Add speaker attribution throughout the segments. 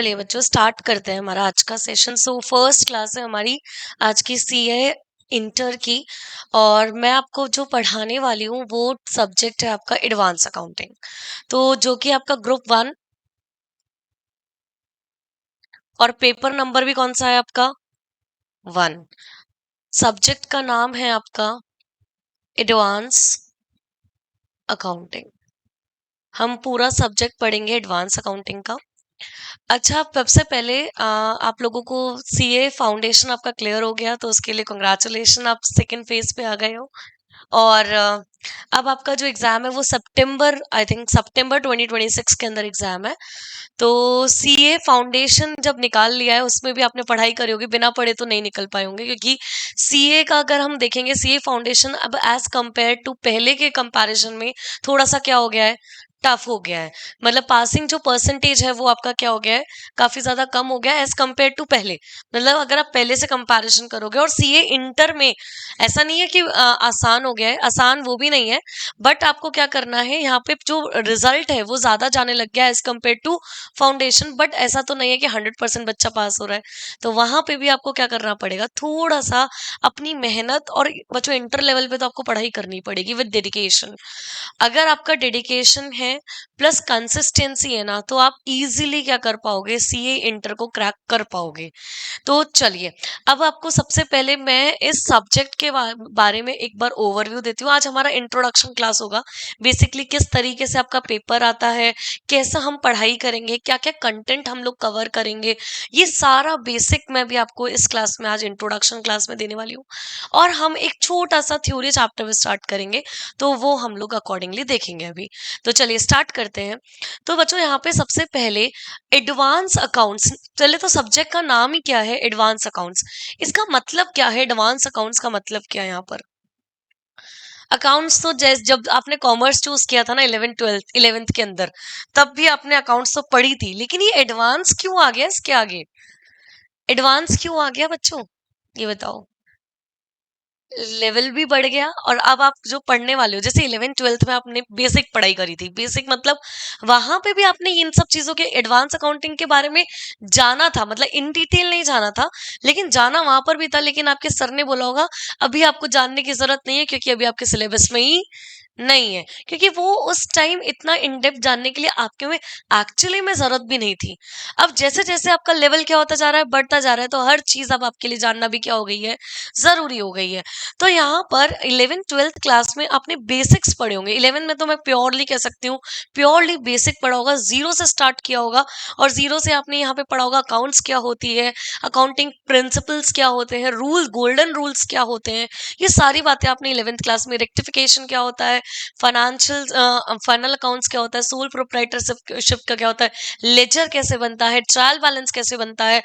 Speaker 1: चलिए बच्चों स्टार्ट करते हैं हमारा आज का सेशन। सो फर्स्ट क्लास है हमारी आज की सीए इंटर की, और मैं आपको जो पढ़ाने वाली हूँ वो सब्जेक्ट है आपका एडवांस अकाउंटिंग। तो जो कि आपका ग्रुप 1 और पेपर नंबर भी कौन सा है आपका 1। सब्जेक्ट का नाम है आपका एडवांस अकाउंटिंग। हम पूरा सब्जेक्ट पढ़ेंगे एडवांस अकाउंटिंग का। अच्छा, आप सबसे पहले आप लोगों को सीए फाउंडेशन आपका क्लियर हो गया, तो उसके लिए कांग्रेचुलेशन, आप सेकंड फेज पे आ गए हो। और अब आपका जो एग्जाम है वो सितंबर, आई थिंक सितंबर 2026 के अंदर एग्जाम है। तो सीए फाउंडेशन जब निकाल लिया है उसमें भी आपने पढ़ाई करी होगी, बिना पढ़े तो नहीं निकल पाए होंगे, क्योंकि सीए का अगर हम देखेंगे सीए फाउंडेशन अब एज कंपेयर टू पहले के कंपैरिजन में थोड़ा सा क्या हो गया है, टफ हो गया है। मतलब पासिंग जो परसेंटेज है वो आपका क्या हो गया है, काफी ज्यादा कम हो गया है एज कंपेयर टू पहले। मतलब अगर आप पहले से कंपैरिजन करोगे, और सीए इंटर में ऐसा नहीं है कि आसान हो गया है, आसान वो भी नहीं है, बट आपको क्या करना है, यहाँ पे जो रिजल्ट है वो ज्यादा जाने लग गया है as compare to foundation. But ऐसा तो नहीं है कि 100% बच्चा पास हो रहा है, तो वहां पे भी आपको क्या करना पड़ेगा, थोड़ा सा अपनी मेहनत, और बच्चों इंटर लेवल पे तो आपको पढ़ाई करनी पड़ेगी विद डेडिकेशन। अगर आपका डेडिकेशन है प्लस कंसिस्टेंसी है ना, तो आप इजीली क्या कर पाओगे, सीए इंटर को क्रैक कर पाओगे। तो चलिए, अब आपको सबसे पहले मैं इस सब्जेक्ट के बारे में एक बार ओवरव्यू देती हूँ। आज हमारा इंट्रोडक्शन क्लास होगा, बेसिकली किस तरीके से आपका पेपर आता है, कैसा हम पढ़ाई करेंगे, क्या क्या कंटेंट हम लोग कवर करेंगे, ये सारा बेसिक मैं भी आपको इस क्लास में, आज इंट्रोडक्शन क्लास में देने वाली हूँ। और हम एक छोटा सा थ्योरी चैप्टर में स्टार्ट करेंगे, तो वो हम लोग अकॉर्डिंगली देखेंगे अभी। तो चलिए स्टार्ट करते हैं। तो बच्चों यहाँ पे सबसे पहले एडवांस अकाउंट्स, चले तो सब्जेक्ट का नाम ही क्या है, एडवांस अकाउंट्स। इसका मतलब क्या है, एडवांस अकाउंट्स का मतलब क्या है यहाँ पर। अकाउंट्स तो जैसे जब आपने कॉमर्स चूज किया था ना 11th के अंदर, तब भी आपने अकाउंट्स तो पढ़ी थी, लेकिन ये एडवांस क्यों आ गया, इसके आगे एडवांस क्यों आ गया बच्चों, ये बताओ। लेवल भी बढ़ गया, और अब आप जो पढ़ने वाले हो, जैसे 11th-12th में आपने बेसिक पढ़ाई करी थी, बेसिक मतलब वहां पे भी आपने इन सब चीजों के, एडवांस अकाउंटिंग के बारे में जाना था, मतलब इन डिटेल नहीं जाना था, लेकिन जाना वहां पर भी था। लेकिन आपके सर ने बोला होगा अभी आपको जानने की जरूरत नहीं है, क्योंकि अभी आपके सिलेबस में ही नहीं है, क्योंकि वो उस टाइम इतना इन डेप्थ जानने के लिए आपके में एक्चुअली में जरूरत भी नहीं थी। अब जैसे जैसे आपका लेवल क्या होता जा रहा है, बढ़ता जा रहा है, तो हर चीज अब आपके लिए जानना भी क्या हो गई है, जरूरी हो गई है। तो यहाँ पर 11th-12th क्लास में आपने बेसिक्स पढ़े होंगे। 11 में तो मैं प्योरली कह सकती हूँ, प्योरली बेसिक पढ़ा होगा, जीरो से स्टार्ट किया होगा, और जीरो से आपने यहाँ पे पढ़ा होगा अकाउंट्स क्या होती है, अकाउंटिंग प्रिंसिपल्स क्या होते हैं, रूल, गोल्डन रूल्स क्या होते हैं, ये सारी बातें आपने 11th क्लास में, रेक्टिफिकेशन क्या होता है, फाइनेंशियल फाइनल अकाउंट्स क्या होता है, सोल प्रोप्राइटरशिप का क्या होता है, लेजर कैसे बनता है, ट्रायल बैलेंस कैसे बनता है,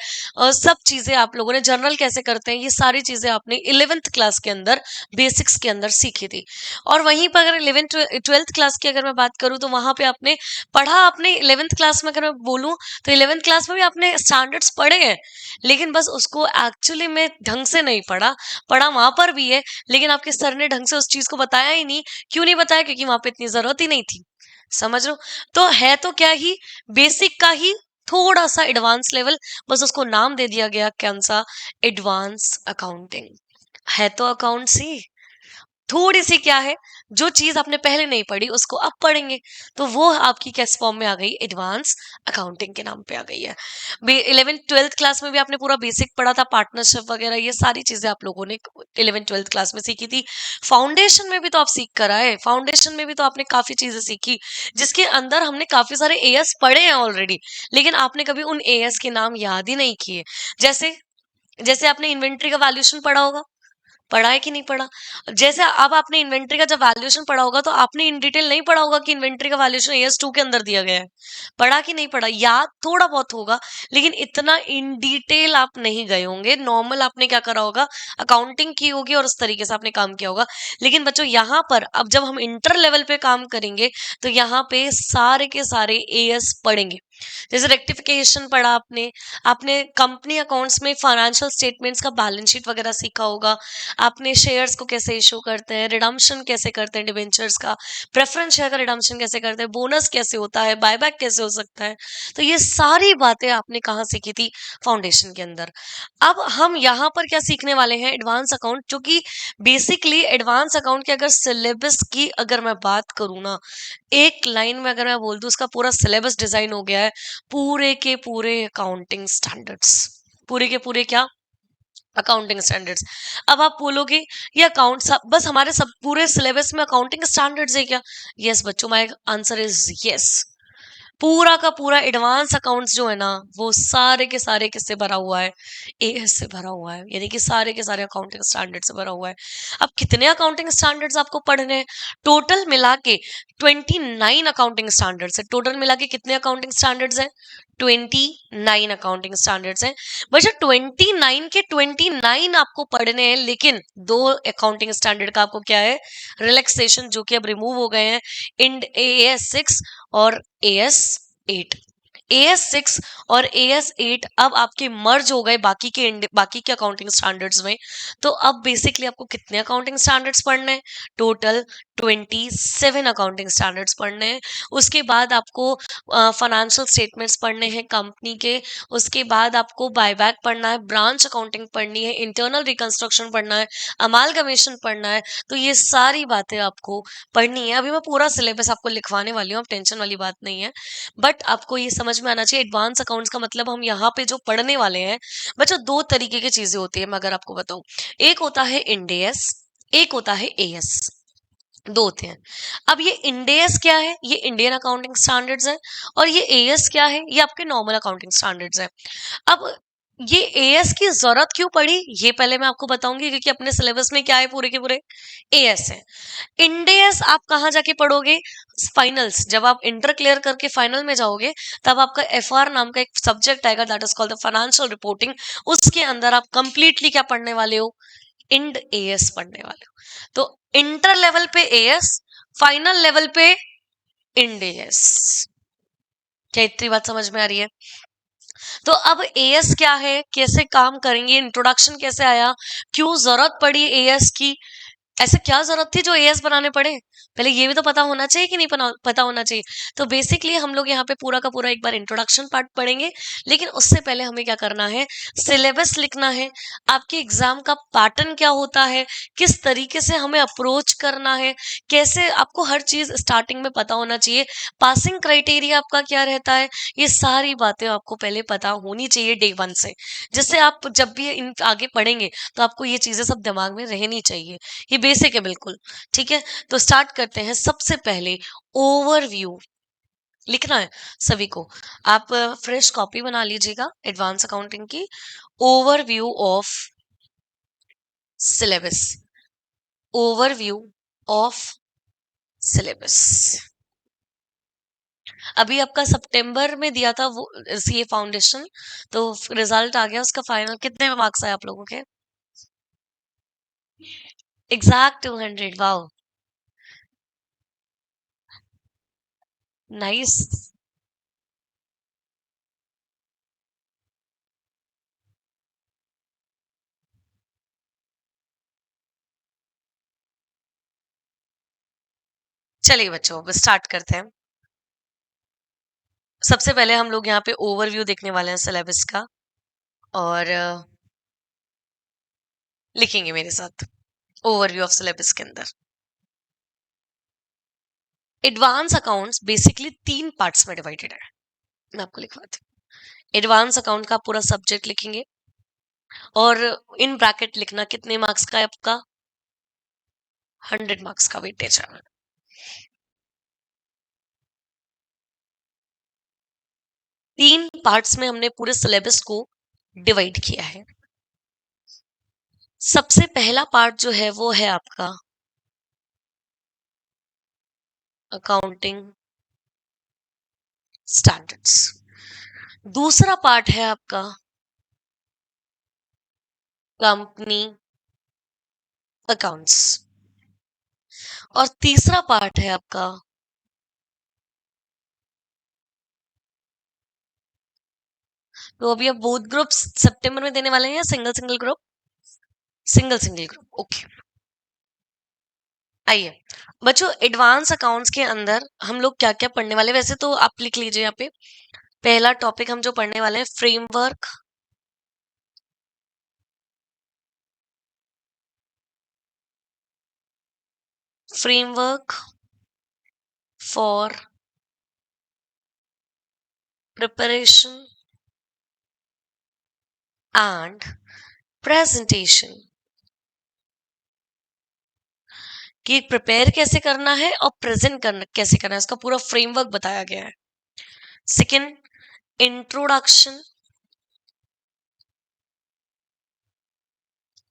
Speaker 1: सब चीजें आप लोगों ने, जर्नल कैसे करते हैं, ये सारी चीजें आपने 11th क्लास के अंदर बेसिक्स के अंदर सीखी थी। और वहीं पर अगर 11th-12th क्लास की अगर मैं बात करूं, तो वहां पे आपने पढ़ा, आपने 11th क्लास में अगर मैं बोलूं, तो 11th क्लास में भी आपने स्टैंडर्ड्स पढ़े हैं, लेकिन बस उसको एक्चुअली में ढंग से नहीं पढ़ा। पढ़ा वहां पर भी है, लेकिन आपके सर ने ढंग से उस चीज को बताया ही नहीं। क्यों नहीं बताया, क्योंकि वहां पे इतनी जरूरत ही नहीं थी। समझ लो, तो है तो क्या ही, बेसिक का ही थोड़ा सा एडवांस लेवल, बस उसको नाम दे दिया गया कौन सा, एडवांस अकाउंटिंग। है तो अकाउंट्स ही, थोड़ी सी क्या है, जो चीज आपने पहले नहीं पढ़ी उसको अब पढ़ेंगे, तो वो आपकी किस फॉर्म में आ गई, एडवांस अकाउंटिंग के नाम पे आ गई है। 11th-12th क्लास में भी आपने पूरा बेसिक पढ़ा था, पार्टनरशिप वगैरह, ये सारी चीजें आप लोगों ने 11th-12th क्लास में सीखी थी। फाउंडेशन में भी तो आप सीख कर आए, फाउंडेशन में भी तो आपने काफी चीजें सीखी, जिसके अंदर हमने काफी सारे एएस पढ़े हैं ऑलरेडी, लेकिन आपने कभी उन एएस के नाम याद ही नहीं किए। जैसे जैसे आपने इन्वेंट्री का वैल्यूएशन पढ़ा होगा, पढ़ा है कि नहीं पढ़ा। जैसे अब आपने इन्वेंट्री का जब वैल्यूएशन पढ़ा होगा, तो आपने इन डिटेल नहीं पढ़ा होगा कि इन्वेंट्री का वैल्यूएशन एएस 2 के अंदर दिया गया है। पढ़ा कि नहीं पढ़ा, याद थोड़ा बहुत होगा, लेकिन इतना इन डिटेल आप नहीं गए होंगे। नॉर्मल आपने क्या करा होगा, अकाउंटिंग की होगी और उस तरीके से आपने काम किया होगा। लेकिन बच्चों यहाँ पर अब जब हम इंटर लेवल पे काम करेंगे, तो यहाँ पे सारे के सारे एएस पढ़ेंगे। जैसे रेक्टिफिकेशन पढ़ा आपने, आपने कंपनी अकाउंट्स में फाइनेंशियल स्टेटमेंट्स का बैलेंस शीट वगैरह सीखा होगा, आपने शेयर्स को कैसे इशू करते हैं, रिडम्पशन कैसे करते हैं डिबेंचर्स का, प्रेफरेंस शेयर का रिडम्पशन कैसे करते हैं, बोनस कैसे होता है, बायबैक कैसे हो सकता है। तो ये सारी बातें आपने कहाँ सीखी थी? फाउंडेशन के अंदर। अब हम यहाँ पर क्या सीखने वाले हैं? एडवांस अकाउंट, जो कि बेसिकली एडवांस अकाउंट के अगर सिलेबस की अगर मैं बात करूँ ना, एक लाइन में अगर मैं बोल दूं, उसका पूरा सिलेबस डिजाइन हो गया है पूरे के पूरे अकाउंटिंग स्टैंडर्ड्स। पूरे के पूरे क्या? Accounting standards. अब आप बोलोगे ये अकाउंट सब बस हमारे सब पूरे सिलेबस में अकाउंटिंग स्टैंडर्ड्स है क्या? यस बच्चों, माय आंसर इज यस। पूरा का पूरा एडवांस अकाउंट्स जो है ना, वो सारे के सारे किससे भरा हुआ है? एएस से भरा हुआ है, यानी कि सारे के सारे अकाउंटिंग स्टैंडर्ड से भरा हुआ है। अब कितने अकाउंटिंग स्टैंडर्ड्स आपको पढ़ने हैं? टोटल मिला के 29 अकाउंटिंग स्टैंडर्ड्स है। टोटल मिला के कितने अकाउंटिंग स्टैंडर्ड्स हैं? 29 अकाउंटिंग स्टैंडर्ड्स हैं। बच्चा 29 के 29 आपको पढ़ने हैं, लेकिन दो अकाउंटिंग स्टैंडर्ड का आपको क्या है? रिलैक्सेशन, जो कि अब रिमूव हो गए हैं। इंड AS6 और AS8। AS6 और AS8 अब आपके मर्ज हो गए बाकी के अकाउंटिंग स्टैंडर्ड्स में। तो अब बेसिकली आपको कितने अकाउंटिंग स्टैंडर्ड्स पढ़ने हैं? टोटल 27 अकाउंटिंग स्टैंडर्ड्स पढ़ने हैं। उसके बाद आपको फाइनेंशियल स्टेटमेंट्स पढ़ने हैं कंपनी के। उसके बाद आपको बायबैक पढ़ना है, ब्रांच अकाउंटिंग पढ़नी है, इंटरनल रिकंस्ट्रक्शन पढ़ना है, अमालगमेशन पढ़ना है। तो ये सारी बातें आपको पढ़नी है। अभी मैं पूरा सिलेबस आपको लिखवाने वाली हूँ, अब टेंशन वाली बात नहीं है। बट आपको ये समझ में आना चाहिए, एडवांस अकाउंट्स का मतलब हम यहाँ पे जो पढ़ने वाले हैं बच्चों, दो तरीके की चीजें होती है। मैं अगर आपको बताऊं, एक होता है इंडेस, एक होता है एएस। दो होते हैं। अब ये इंडेस क्या है? ये इंडियन अकाउंटिंग स्टैंडर्ड्स है। और ये एएस क्या है? ये आपके नॉर्मल अकाउंटिंग स्टैंडर्ड्स है। अब ये एएस की जरूरत क्यों पड़ी, ये पहले मैं आपको बताऊंगी, क्योंकि अपने सिलेबस में क्या है? पूरे के पूरे एएस है। इंडेस आप कहाँ जाके पढ़ोगे? फाइनल्स, जब आप इंटर क्लियर करके फाइनल में जाओगे, तब आपका एफआर नाम का एक सब्जेक्ट आएगा, that is called the financial reporting. उसके अंदर आप कंप्लीटली क्या पढ़ने वाले हो? इंड एएस पढ़ने वाले हो। तो इंटर लेवल पे एएस, फाइनल लेवल पे इंड एएस। क्या इतनी बात समझ में आ रही है? तो अब एएस क्या है, कैसे काम करेंगे, इंट्रोडक्शन कैसे आया, क्यों जरूरत पड़ी एएस की, ऐसे क्या जरूरत थी जो एएस बनाने पड़े? पहले ये भी तो पता होना चाहिए कि नहीं पता होना चाहिए। तो बेसिकली हम लोग यहाँ पे पूरा का पूरा एक बार इंट्रोडक्शन पार्ट पढ़ेंगे, लेकिन उससे पहले हमें क्या करना है? सिलेबस लिखना है। आपके एग्जाम का पैटर्न क्या होता है, किस तरीके से हमें अप्रोच करना है, कैसे आपको हर चीज स्टार्टिंग में पता होना चाहिए। पासिंग क्राइटेरिया आपका क्या रहता है, ये सारी बातें आपको पहले पता होनी चाहिए डे 1 से, जिससे आप जब भी इन आगे पढ़ेंगे तो आपको ये चीजें सब दिमाग में रहनी चाहिए। ये बेसिक है बिल्कुल। ठीक है, तो स्टार्ट करते हैं। सबसे पहले ओवरव्यू लिखना है सभी को। आप फ्रेश कॉपी बना लीजिएगा एडवांस अकाउंटिंग की। Overview of syllabus, overview of syllabus. अभी आपका सितंबर में दिया था वो सीए फाउंडेशन, तो रिजल्ट आ गया उसका फाइनल। कितने मार्क्स आए आप लोगों के? एग्जैक्ट 200। Wow, nice. चलिए बच्चों, अब स्टार्ट करते हैं। सबसे पहले हम लोग यहाँ पे ओवरव्यू देखने वाले हैं सिलेबस का, और लिखेंगे मेरे साथ ओवरव्यू ऑफ सिलेबस के अंदर। एडवांस अकाउंट्स बेसिकली 3 पार्ट्स में डिवाइडेड है। मैं आपको लिखवाती हूँ। एडवांस अकाउंट का पूरा सब्जेक्ट लिखेंगे, और इन ब्रैकेट लिखना कितने मार्क्स का है आपका? 100 मार्क्स का वेटेज है। 3 पार्ट्स में हमने पूरे सिलेबस को डिवाइड किया है। सबसे पहला पार्ट जो है वो है आपका अकाउंटिंग स्टैंडर्ड्स। दूसरा पार्ट है आपका कंपनी अकाउंट्स। और तीसरा पार्ट है आपका तो अभी आप बोथ ग्रुप्स सितंबर में देने वाले हैं या single single group? Single single group, okay. आइए बच्चों, एडवांस अकाउंट्स के अंदर हम लोग क्या क्या पढ़ने वाले हैं? वैसे तो आप लिख लीजिए यहाँ पे। पहला टॉपिक हम जो पढ़ने वाले हैं, framework framework for preparation and presentation, कि प्रिपेयर कैसे करना है और प्रेजेंट करना कैसे करना है, इसका पूरा फ्रेमवर्क बताया गया है। Second, introduction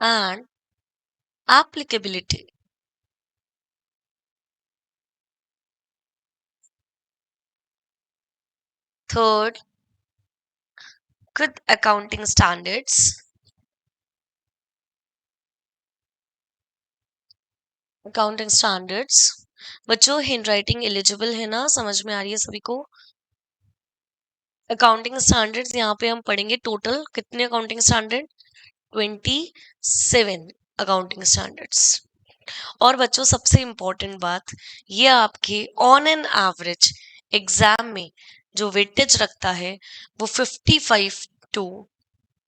Speaker 1: and applicability. Third, good accounting standards. Accounting standards. बच्चों हैंड राइटिंग एलिजिबल है ना, समझ में आ रही है सभी को? अकाउंटिंग स्टैंडर्ड्स यहाँ पे हम पढ़ेंगे टोटल कितने अकाउंटिंग स्टैंडर्ड, 27 अकाउंटिंग स्टैंडर्ड्स। और बच्चों सबसे इंपॉर्टेंट बात, ये आपके ऑन एन एवरेज एग्जाम में जो वेटेज रखता है वो 55 टू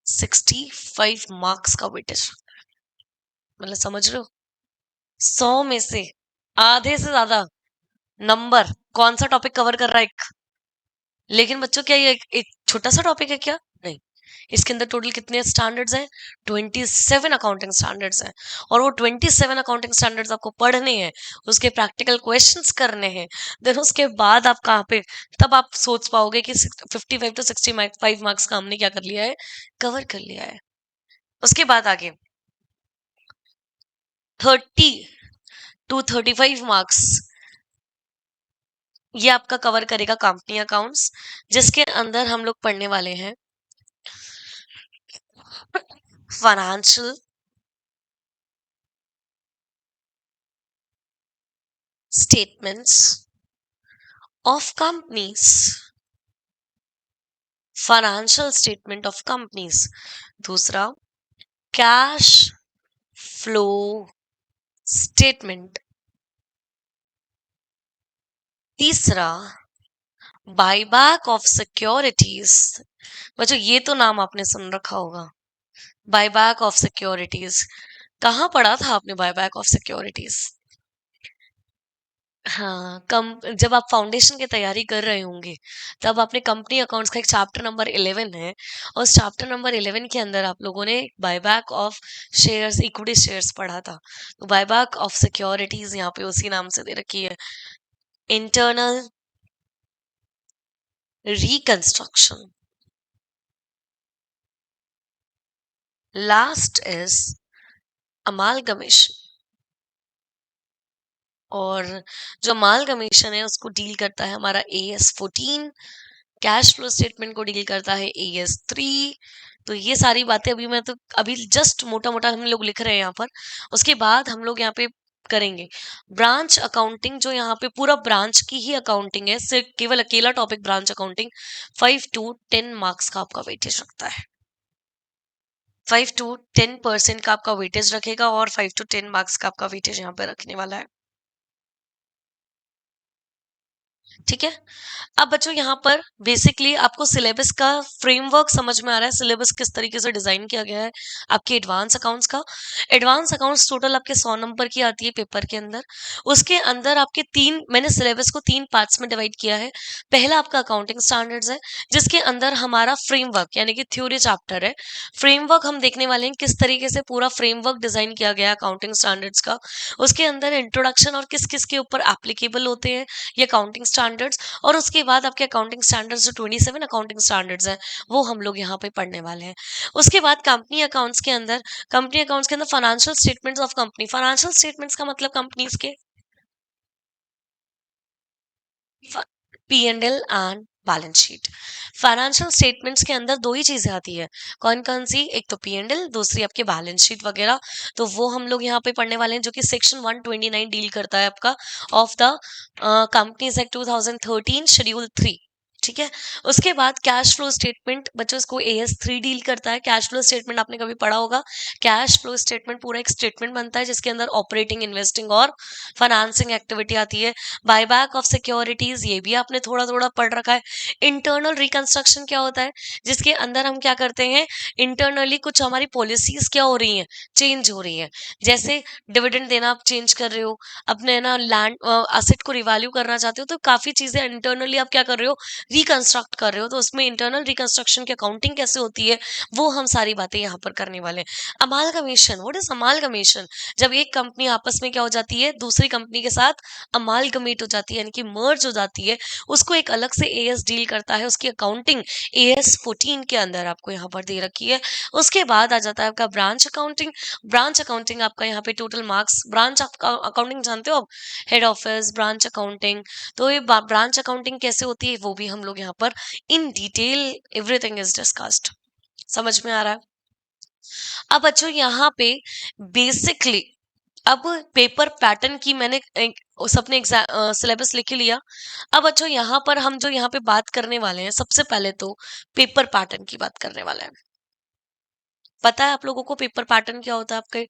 Speaker 1: 65 मार्क्स का वेटेज, मतलब समझ रहे हो? 100 में से आधे से ज्यादा नंबर कौन सा टॉपिक कवर कर रहा है? लेकिन बच्चों क्या ये एक छोटा सा टॉपिक है क्या? नहीं, इसके अंदर टोटल कितने स्टैंडर्ड्स हैं? 27 अकाउंटिंग स्टैंडर्ड्स हैं। और वो 27 अकाउंटिंग स्टैंडर्ड्स आपको पढ़ने हैं, उसके प्रैक्टिकल क्वेश्चंस करने हैं। देन उसके बाद आप कहाँ पे, तब आप सोच पाओगे कि 55 टू 65 मार्क्स का हमने क्या कर लिया है, कवर कर लिया है। उसके बाद आगे 30 टू 35 मार्क्स ये आपका कवर करेगा कंपनी अकाउंट्स, जिसके अंदर हम लोग पढ़ने वाले हैं financial statements of companies, financial statement of companies. दूसरा, कैश फ्लो स्टेटमेंट। तीसरा, बायबैक ऑफ सिक्योरिटीज। बच्चों ये तो नाम आपने सुन रखा होगा, बायबैक ऑफ सिक्योरिटीज। कहाँ पढ़ा था आपने बायबैक ऑफ सिक्योरिटीज? हाँ, कम जब आप फाउंडेशन की तैयारी कर रहे होंगे तब आपने कंपनी अकाउंट्स का एक चैप्टर नंबर 11 है, और चैप्टर नंबर 11 के अंदर आप लोगों ने buyback of shares, equity shares पढ़ा था। तो बायबैक ऑफ सिक्योरिटीज यहाँ पे उसी नाम से दे रखी है, internal reconstruction. Last is amalgamation, और जो अमालगमेशन है उसको डील करता है हमारा AS14, कैश फ्लो स्टेटमेंट को डील करता है AS3। तो ये सारी बातें अभी मैं तो अभी जस्ट मोटा मोटा हम लोग लिख रहे हैं यहाँ पर। उसके बाद हम लोग यहाँ पे करेंगे ब्रांच अकाउंटिंग, जो यहाँ पे पूरा ब्रांच की ही अकाउंटिंग है, सिर्फ केवल अकेला topic branch accounting. 5 to 10 marks का आपका वेटेज रखता है, 5 टू 10% का आपका वेटेज रखेगा, और 5 टू 10 मार्क्स का आपका वेटेज यहाँ पे रखने वाला है। ठीक है। अब बच्चों यहाँ पर बेसिकली आपको सिलेबस का फ्रेमवर्क समझ में आ रहा है, सिलेबस किस तरीके से डिजाइन किया गया है आपके एडवांस अकाउंट्स का। एडवांस अकाउंट्स टोटल आपके 100 नंबर की आती है पेपर के अंदर। उसके अंदर आपके मैंने सिलेबस को 3 पार्ट्स में डिवाइड किया है। पहला आपका अकाउंटिंग स्टैंडर्ड्स है, जिसके अंदर हमारा फ्रेमवर्क यानी कि थ्योरी चैप्टर है। फ्रेमवर्क हम देखने वाले हैं किस तरीके से पूरा फ्रेमवर्क डिजाइन किया गया है अकाउंटिंग स्टैंडर्ड्स का। उसके अंदर इंट्रोडक्शन और किस किस के ऊपर एप्लीकेबल होते हैं ये अकाउंटिंग स्टैंडर्ड्स, और उसके बाद आपके अकाउंटिंग स्टैंडर्ड्स जो 27 अकाउंटिंग स्टैंडर्ड्स हैं वो हम लोग यहाँ पे पढ़ने वाले हैं। उसके बाद कंपनी अकाउंट्स के अंदर financial statements of company. Financial statements का मतलब कंपनीज के P&L and balance sheet. Financial statements के अंदर दो ही चीजें आती है, कौन कौन सी? एक तो P&L, दूसरी आपके बैलेंस शीट वगैरह। तो वो हम लोग यहाँ पे पढ़ने वाले हैं, जो कि सेक्शन 129 डील करता है आपका of the companies act 2013 schedule 3। ठीक है। उसके बाद कैश फ्लो स्टेटमेंट, बच्चों इसको AS3 डील करता है। कैश फ्लो स्टेटमेंट आपने कभी पढ़ा होगा। कैश फ्लो स्टेटमेंट पूरा एक स्टेटमेंट बनता है जिसके अंदर ऑपरेटिंग, इन्वेस्टिंग और फाइनेंसिंग एक्टिविटी आती है। बायबैक ऑफ सिक्योरिटीज, ये भी आपने थोड़ा थोड़ा पढ़ रखा है। इंटरनल रिकंस्ट्रक्शन क्या होता है, जिसके अंदर हम क्या करते हैं, इंटरनली कुछ हमारी पॉलिसीज क्या हो रही हैं, चेंज हो रही हैं। जैसे डिविडेंड देना आप चेंज कर रहे हो, अपने ना लैंड असेट को रिवैल्यू करना चाहते हो, तो काफी चीजें इंटरनली आप क्या कर रहे हो, रिकंस्ट्रक्ट कर रहे हो। तो उसमें इंटरनल रिकंस्ट्रक्शन की अकाउंटिंग कैसे होती है, वो हम सारी बातें यहाँ पर करने वाले हैं। अमालगमेशन, व्हाट इज अमालगमेशन, जब एक कंपनी आपस में क्या हो जाती है, दूसरी कंपनी के साथ अमालगमेट हो जाती है, यानी कि मर्ज हो जाती है, उसको एक अलग से एएस डील करता है। उसकी अकाउंटिंग AS14 के अंदर आपको यहाँ पर दे रखी है। उसके बाद आ जाता है आपका ब्रांच अकाउंटिंग। ब्रांच अकाउंटिंग आपका यहाँ पे टोटल मार्क्स, ब्रांच अकाउंटिंग जानते हो आप, हेड ऑफिस, ब्रांच अकाउंटिंग। तो ये ब्रांच अकाउंटिंग कैसे होती है वो भी हम लोग यहाँ पर in detail everything is discussed. समझ में आ रहा है। अब बच्चों यहाँ पे बेसिकली, अब पेपर पैटर्न की मैंने सबने सिलेबस लिख ही लिया। अब बच्चों यहाँ पर हम जो यहाँ पे बात करने वाले हैं, सबसे पहले तो पेपर पैटर्न की बात करने वाले हैं। पता है आप लोगों को पेपर पैटर्न क्या होता है? आपके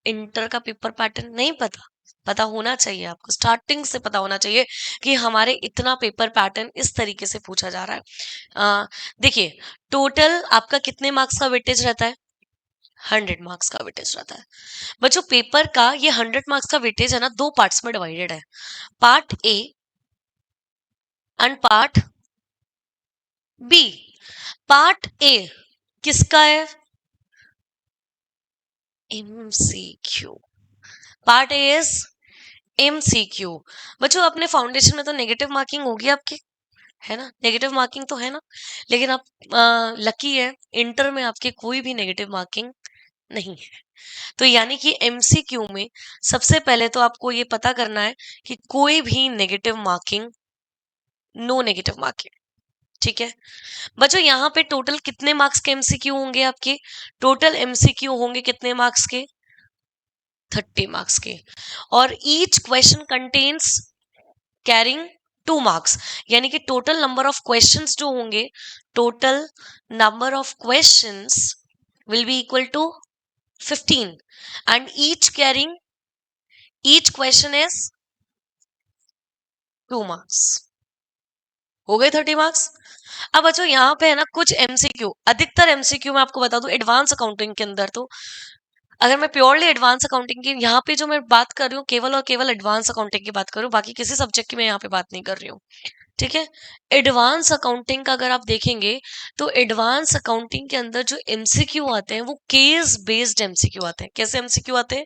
Speaker 1: इंटर का पेपर पैटर्न नहीं पता? पता होना चाहिए आपको, स्टार्टिंग से पता होना चाहिए कि हमारे इतना पेपर पैटर्न इस तरीके से पूछा जा रहा है। देखिए, टोटल आपका कितने मार्क्स का वेटेज रहता है? 100 मार्क्स का वेटेज रहता है। बच्चों पेपर का ये 100 मार्क्स का वेटेज है ना, 2 पार्ट्स में डिवाइडेड है, part A and part B. Part A किसका है? MCQ। Part A is MCQ। बच्चों अपने फाउंडेशन में तो नेगेटिव मार्किंग होगी आपकी, है ना, नेगेटिव मार्किंग तो है ना, लेकिन आप लकी है, इंटर में आपके कोई भी नेगेटिव मार्किंग नहीं है। तो यानी कि MCQ में सबसे पहले तो आपको ये पता करना है कि कोई भी negative marking, no negative marking. ठीक है बच्चों, यहाँ पे टोटल कितने मार्क्स के MCQ होंगे आपके? टोटल MCQ होंगे कितने मार्क्स के? 30 मार्क्स के। और each question contains carrying 2 marks, यानी कि टोटल नंबर ऑफ क्वेश्चंस जो होंगे, total number of questions will be equal to 15 and each question is 2 marks. हो गए 30 मार्क्स। अब बच्चों यहाँ पे है ना कुछ MCQ, अधिकतर MCQ मैं आपको बता दूं एडवांस अकाउंटिंग के अंदर, तो अगर मैं प्योरली एडवांस अकाउंटिंग की यहाँ पे जो मैं बात कर रही हूँ, केवल और केवल एडवांस अकाउंटिंग की बात कर रही हूँ, बाकी किसी सब्जेक्ट की मैं यहाँ पे बात नहीं कर रही हूँ। ठीक है, एडवांस अकाउंटिंग का अगर आप देखेंगे तो एडवांस अकाउंटिंग के अंदर जो MCQ आते हैं वो केस बेस्ड MCQ आते हैं। कैसे MCQ आते हैं?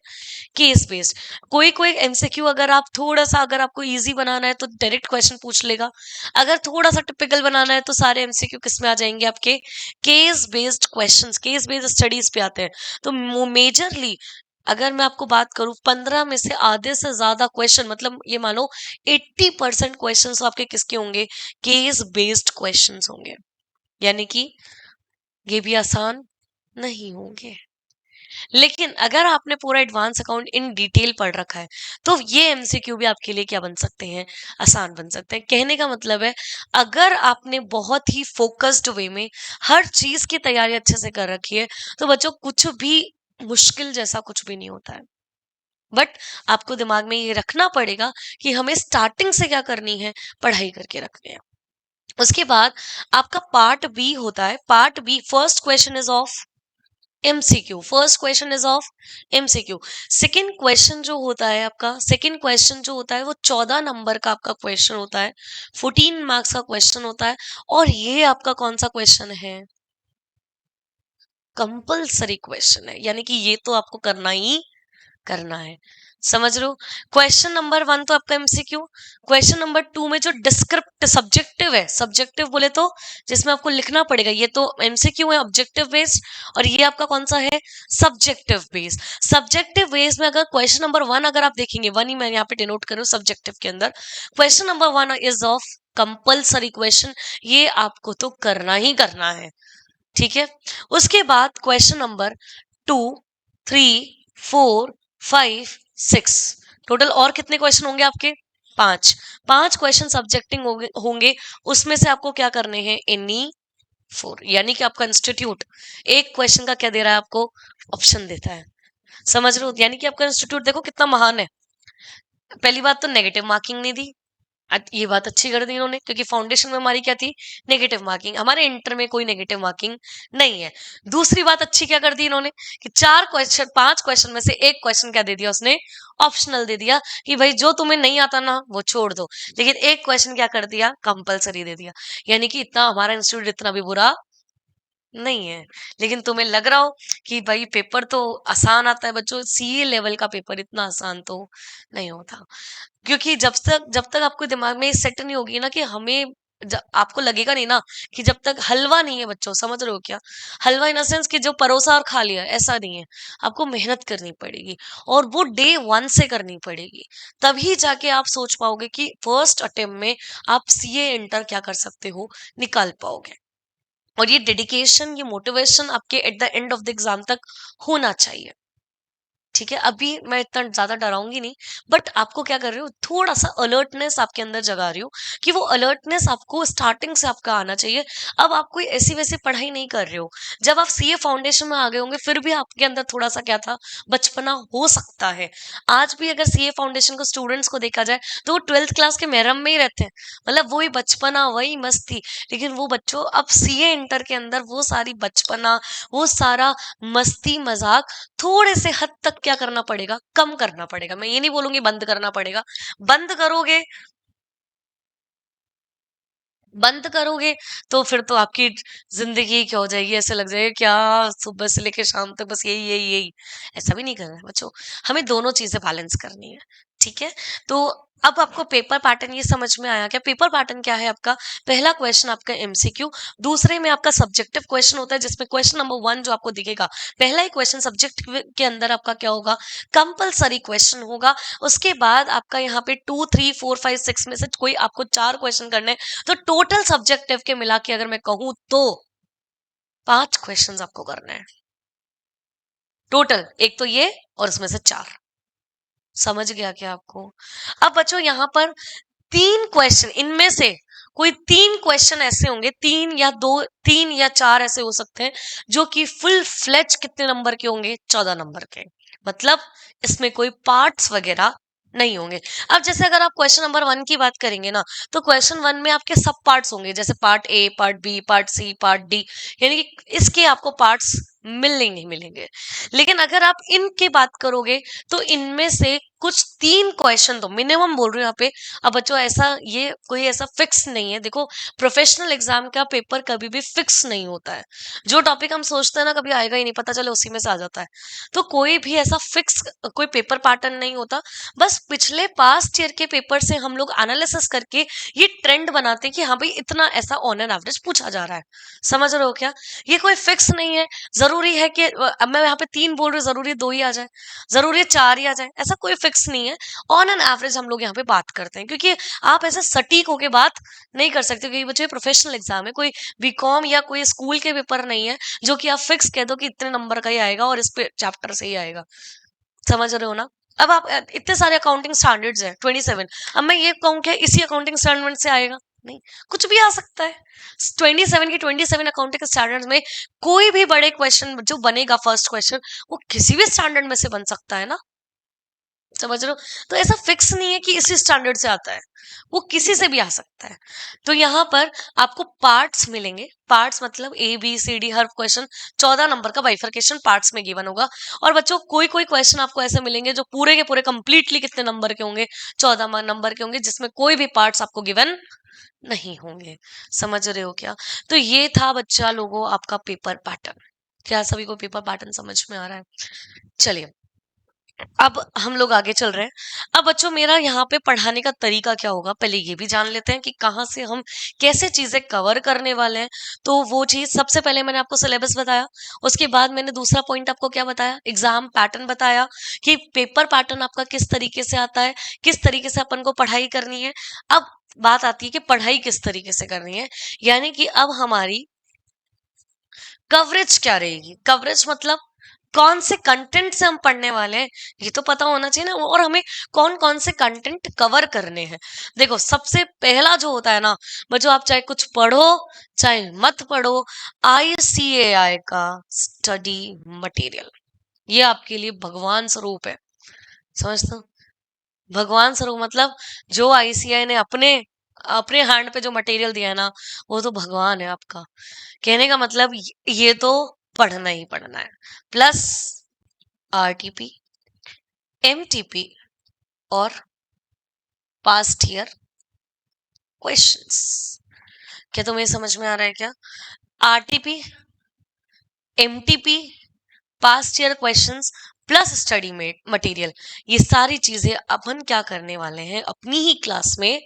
Speaker 1: Case based. कोई कोई MCQ अगर आप थोड़ा सा, अगर आपको इजी बनाना है तो डायरेक्ट क्वेश्चन पूछ लेगा, अगर थोड़ा सा टिपिकल बनाना है तो सारे MCQ किस में आ जाएंगे आपके? Case based questions, case based studies पे आते हैं। तो मेजरली अगर मैं आपको बात करूं, 15 में से आधे से ज्यादा क्वेश्चन, मतलब ये मानो 80% क्वेश्चन आपके किसके होंगे? केस बेस्ड क्वेश्चन होंगे, यानी कि ये भी आसान नहीं होंगे। लेकिन अगर आपने पूरा एडवांस अकाउंट इन डिटेल पढ़ रखा है तो ये MCQ भी आपके लिए क्या बन सकते हैं? आसान बन सकते हैं। कहने का मतलब है, अगर आपने बहुत ही फोकस्ड वे में हर चीज की तैयारी अच्छे से कर रखी है तो बच्चों कुछ भी मुश्किल जैसा कुछ भी नहीं होता है। बट आपको दिमाग में ये रखना पड़ेगा कि हमें स्टार्टिंग से क्या करनी है, पढ़ाई करके रखनी है। उसके बाद आपका पार्ट बी होता है। Part B, first question is of MCQ, first question is of MCQ। Second question जो होता है आपका, सेकेंड क्वेश्चन जो होता है वो 14 नंबर का आपका क्वेश्चन होता है, 14 मार्क्स का क्वेश्चन होता है। और ये आपका कौन सा क्वेश्चन है? कंपल्सरी क्वेश्चन है, यानी कि ये तो आपको करना ही करना है। समझ लो, क्वेश्चन नंबर 1 तो आपका MCQ। क्वेश्चन नंबर 2 में जो डिस्क्रिप्ट सब्जेक्टिव है, सब्जेक्टिव बोले तो जिसमें आपको लिखना पड़ेगा, ये तो MCQ है ऑब्जेक्टिव बेस्ड, और ये आपका कौन सा है? Subjective based. सब्जेक्टिव बेस्ड में अगर क्वेश्चन नंबर 1 अगर आप देखेंगे, 1 ही मैं यहाँ पे डिनोट कर रही हूँ सब्जेक्टिव के अंदर, question number 1 is of compulsory question, ये आपको तो करना ही करना है। ठीक है, उसके बाद क्वेश्चन नंबर 2, 3, 4, 5, 6, टोटल और कितने क्वेश्चन होंगे आपके? 5 5 क्वेश्चन सब्जेक्टिंग होंगे। उसमें से आपको क्या करने हैं, एनी 4, यानी कि आपका इंस्टीट्यूट एक क्वेश्चन का क्या दे रहा है आपको, ऑप्शन देता है। समझ रहे हो, यानी कि आपका इंस्टीट्यूट देखो कितना महान है। पहली बात तो नेगेटिव मार्किंग नहीं दी, ये बात अच्छी कर दी इन्होंने, क्योंकि फाउंडेशन में हमारी क्या थी, नेगेटिव मार्किंग। हमारे इंटर में कोई नेगेटिव मार्किंग नहीं है। दूसरी बात अच्छी क्या कर दी इन्होंने, कि 4 क्वेश्चन 5 क्वेश्चन में से एक क्वेश्चन क्या दे दिया उसने, ऑप्शनल दे दिया, कि भाई जो तुम्हें नहीं आता ना वो छोड़ दो, लेकिन एक क्वेश्चन क्या कर दिया, कंपलसरी दे दिया। यानी कि इतना हमारा इंस्टीट्यूट इतना भी बुरा नहीं है। लेकिन तुम्हें लग रहा हो कि भाई पेपर तो आसान आता है बच्चों, सीए लेवल का पेपर इतना आसान तो नहीं होता। क्योंकि जब तक आपको दिमाग में सेट नहीं होगी ना कि हमें, आपको लगेगा नहीं ना कि जब तक हलवा नहीं है बच्चों, समझ रहे हो क्या, हलवा इन सेंस कि जो परोसा और खा लिया, ऐसा नहीं है। आपको मेहनत करनी पड़ेगी, और वो डे 1 से करनी पड़ेगी। तभी जाके आप सोच पाओगे कि फर्स्ट अटेम्प्ट में आप सीए इंटर क्या कर सकते हो, निकाल पाओगे। और ये डेडिकेशन, ये मोटिवेशन आपके at the end of the exam तक होना चाहिए। ठीक है, अभी मैं इतना ज्यादा डराऊंगी नहीं, बट आपको क्या कर रही हूँ, थोड़ा सा अलर्टनेस आपके अंदर जगा रही हूँ, कि वो अलर्टनेस आपको स्टार्टिंग से आपका आना चाहिए। अब आप कोई ऐसी वैसी पढ़ाई नहीं कर रहे हो। जब आप सीए फाउंडेशन में आ गए होंगे, फिर भी आपके अंदर थोड़ा सा क्या था, बचपना हो सकता है। आज भी अगर सीए फाउंडेशन को स्टूडेंट्स को देखा जाए, तो वो 12th क्लास के महरम में ही रहते हैं, मतलब वही बचपना, वही मस्ती। लेकिन वो बच्चों अब सीए इंटर के अंदर वो सारी बचपना, वो सारा मस्ती मजाक थोड़े से हद तक क्या करना पड़ेगा, कम करना पड़ेगा। मैं ये नहीं बोलूंगी बंद करना पड़ेगा। बंद करोगे, बंद करोगे तो फिर तो आपकी जिंदगी क्या हो जाएगी, ऐसे लग जाएगा क्या सुबह से लेकर शाम तक बस यही यही यही। ऐसा भी नहीं करना है बच्चों, हमें दोनों चीजें बैलेंस करनी है। ठीक है, तो अब आपको पेपर पैटर्न ये समझ में आया क्या, पेपर पैटर्न क्या है आपका, पहला क्वेश्चन आपका एमसीक्यू, दूसरे में आपका सब्जेक्टिव क्वेश्चन होता है, जिसमें क्वेश्चन नंबर 1 जो आपको दिखेगा, पहला ही क्वेश्चन सब्जेक्ट के अंदर आपका क्या होगा, कंपलसरी क्वेश्चन होगा। उसके बाद आपका यहाँ पे 2 3 4 5 6 में से कोई आपको 4 क्वेश्चन करने, तो टोटल सब्जेक्टिव के मिला के अगर मैं कहूं तो 5 क्वेश्चंस आपको करने हैं टोटल, एक तो ये और इसमें से 4। समझ गया क्या आपको। अब बच्चों यहाँ पर 3 क्वेश्चन, इनमें से कोई 3 क्वेश्चन ऐसे होंगे, 3 या 2, 3 या 4 ऐसे हो सकते हैं जो कि फुल फ्लेज कितने नंबर के होंगे, 14 नंबर के। मतलब इसमें कोई पार्ट्स वगैरह नहीं होंगे। अब जैसे अगर आप क्वेश्चन नंबर 1 की बात करेंगे ना, तो क्वेश्चन 1 में आपके सब पार्ट्स होंगे, जैसे part A, part B, part C, part D, यानी कि इसके आपको पार्ट्स मिलने नहीं मिलेंगे। लेकिन अगर आप इनकी बात करोगे, तो इनमें से कुछ 3 क्वेश्चन तो मिनिमम बोल रही हूँ यहाँ पे। अब बच्चों ऐसा, ये कोई ऐसा फिक्स नहीं है, देखो प्रोफेशनल एग्जाम का पेपर कभी भी फिक्स नहीं होता है। जो टॉपिक हम सोचते हैं ना कभी आएगा ही नहीं, पता चले उसी में से आ जाता है। तो कोई भी ऐसा फिक्स कोई पेपर पैटर्न नहीं होता। बस पिछले पास्ट ईयर के पेपर से हम लोग एनालिसिस करके ये ट्रेंड बनाते हैं कि हाँ भाई इतना ऐसा ऑन एन एवरेज पूछा जा रहा है। समझ रहे हो क्या, ये कोई फिक्स नहीं है। जरूरी है कि अब मैं यहाँ पे 3 बोल रही हूँ, जरूरी 2 ही आ जाए, जरूरी है 4 ही आ जाए, ऐसा कोई फिक्स नहीं है। ऑन एन एवरेज हम लोग यहाँ पे बात करते हैं, क्योंकि आप ऐसे सटीक होके बात नहीं कर सकते, क्योंकि बच्चे प्रोफेशनल एग्जाम है, कोई बीकॉम या कोई स्कूल के पेपर नहीं है जो कि आप फिक्स कह दो कि इतने नंबर का ही आएगा और इस पे चैप्टर से ही आएगा। समझ रहे हो ना। अब आप इतने सारे अकाउंटिंग स्टैंडर्ड्स हैं 27, अब मैं ये कहूँ कि इसी अकाउंटिंग स्टैंडर्ड से आएगा, नहीं, कुछ भी आ सकता है। 27 की 27 अकाउंटिंग स्टैंडर्ड्स में कोई भी बड़े क्वेश्चन जो बनेगा, फर्स्ट क्वेश्चन वो किसी भी स्टैंडर्ड में से बन सकता है ना। समझ रहे हो, तो ऐसा फिक्स नहीं है कि इसी स्टैंडर्ड से आता है, वो किसी से भी आ सकता है। तो यहाँ पर आपको पार्ट्स मिलेंगे, पार्ट्स मतलब ए बी सी डी, हर क्वेश्चन 14 नंबर का बाइफरकेशन पार्ट्स में गिवन होगा। और बच्चों कोई कोई क्वेश्चन आपको ऐसे मिलेंगे जो पूरे के पूरे कंप्लीटली कितने नंबर के होंगे, 14 नंबर के होंगे, जिसमें कोई भी पार्ट्स आपको गिवन नहीं होंगे। समझ रहे हो क्या। तो ये था बच्चा लोगों आपका पेपर पैटर्न। क्या सभी को पेपर पैटर्न समझ में आ रहा है। चलिए अब हम लोग आगे चल रहे हैं। अब बच्चों मेरा यहाँ पे पढ़ाने का तरीका क्या होगा, पहले ये भी जान लेते हैं कि कहाँ से हम कैसे चीजें कवर करने वाले हैं। तो वो चीज सबसे पहले मैंने आपको सिलेबस बताया, उसके बाद मैंने दूसरा पॉइंट आपको क्या बताया, एग्जाम पैटर्न बताया, कि पेपर पैटर्न आपका किस तरीके से आता है, किस तरीके से अपन को पढ़ाई करनी है। अब बात आती है कि पढ़ाई किस तरीके से करनी है, यानी कि अब हमारी कवरेज क्या रहेगी। कवरेज मतलब कौन से कंटेंट से हम पढ़ने वाले हैं ये तो पता होना चाहिए ना, और हमें कौन कौन से कंटेंट कवर करने हैं। देखो सबसे पहला जो होता है ना, बच्चों आप चाहे कुछ पढ़ो चाहे मत पढ़ो, ICAI का स्टडी मटेरियल ये आपके लिए भगवान स्वरूप है। समझते हो? भगवान स्वरूप मतलब जो ICAI ने अपने अपने हैंड पे जो मटेरियल दिया है ना, वो तो भगवान है आपका। कहने का मतलब ये तो पढ़ना ही पढ़ना है। प्लस RTP, MTP और पास्ट ईयर क्वेश्चंस। क्या तुम्हें समझ में आ रहा है क्या? RTP, MTP, past year questions plus study material, ये सारी चीजें अपन क्या करने वाले हैं अपनी ही क्लास में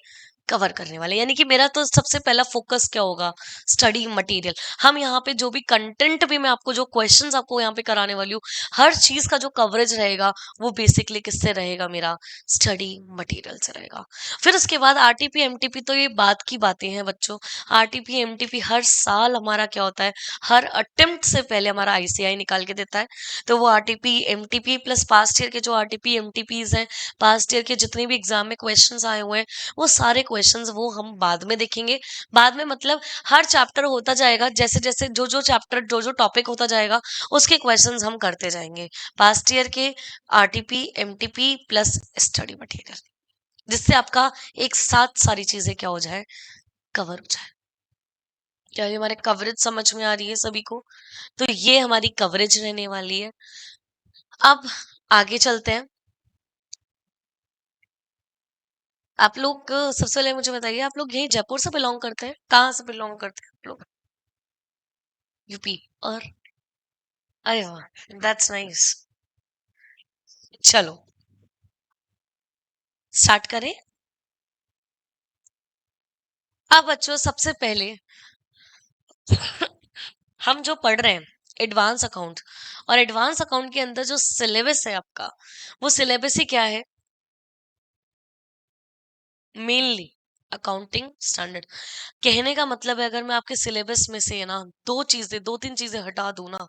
Speaker 1: कवर करने वाले। यानी कि मेरा तो सबसे पहला फोकस क्या होगा, स्टडी मटेरियल। हम यहाँ पे जो भी कंटेंट भी मैं आपको जो क्वेश्चंस आपको यहाँ पे कराने वाली हूँ, हर चीज का जो कवरेज रहेगा वो बेसिकली किससे रहेगा, मेरा स्टडी मटेरियल से रहेगा। फिर उसके बाद RTP MTP तो ये बात की बातें हैं बच्चों। RTP MTP हर साल हमारा क्या होता है, हर अटेम्प्ट से पहले हमारा ICAI निकाल के देता है। तो वो RTP MTP plus past year के जो RTP MTPs हैं, पास्ट ईयर के जितने भी एग्जाम में क्वेश्चंस आए हुए हैं, वो सारे क्वेश्चंस वो हम बाद में देखेंगे। बाद में मतलब हर चैप्टर होता जाएगा, जैसे जैसे जो जो चैप्टर जो जो टॉपिक होता जाएगा उसके क्वेश्चंस हम करते जाएंगे, पास्ट ईयर के RTP MTP plus study material, जिससे आपका एक साथ सारी चीजें क्या हो जाए, कवर हो जाए। क्या ये हमारे कवरेज समझ में आ रही है सभी को? तो ये हमारी कवरेज रहने वाली है। अब आगे चलते हैं। आप लोग सबसे पहले मुझे बताइए, आप लोग यही जयपुर से बिलोंग करते हैं? कहाँ से बिलोंग करते हैं आप लोग? UP? और अरे वाह, दैट्स नाइस। चलो स्टार्ट करें। अब बच्चों सबसे पहले हम जो पढ़ रहे हैं एडवांस अकाउंट, और एडवांस अकाउंट के अंदर जो सिलेबस है आपका, वो सिलेबस ही क्या है, मेनली अकाउंटिंग स्टैंडर्ड। कहने का मतलब है अगर मैं आपके सिलेबस में से ना दो तीन चीजें हटा दूं ना,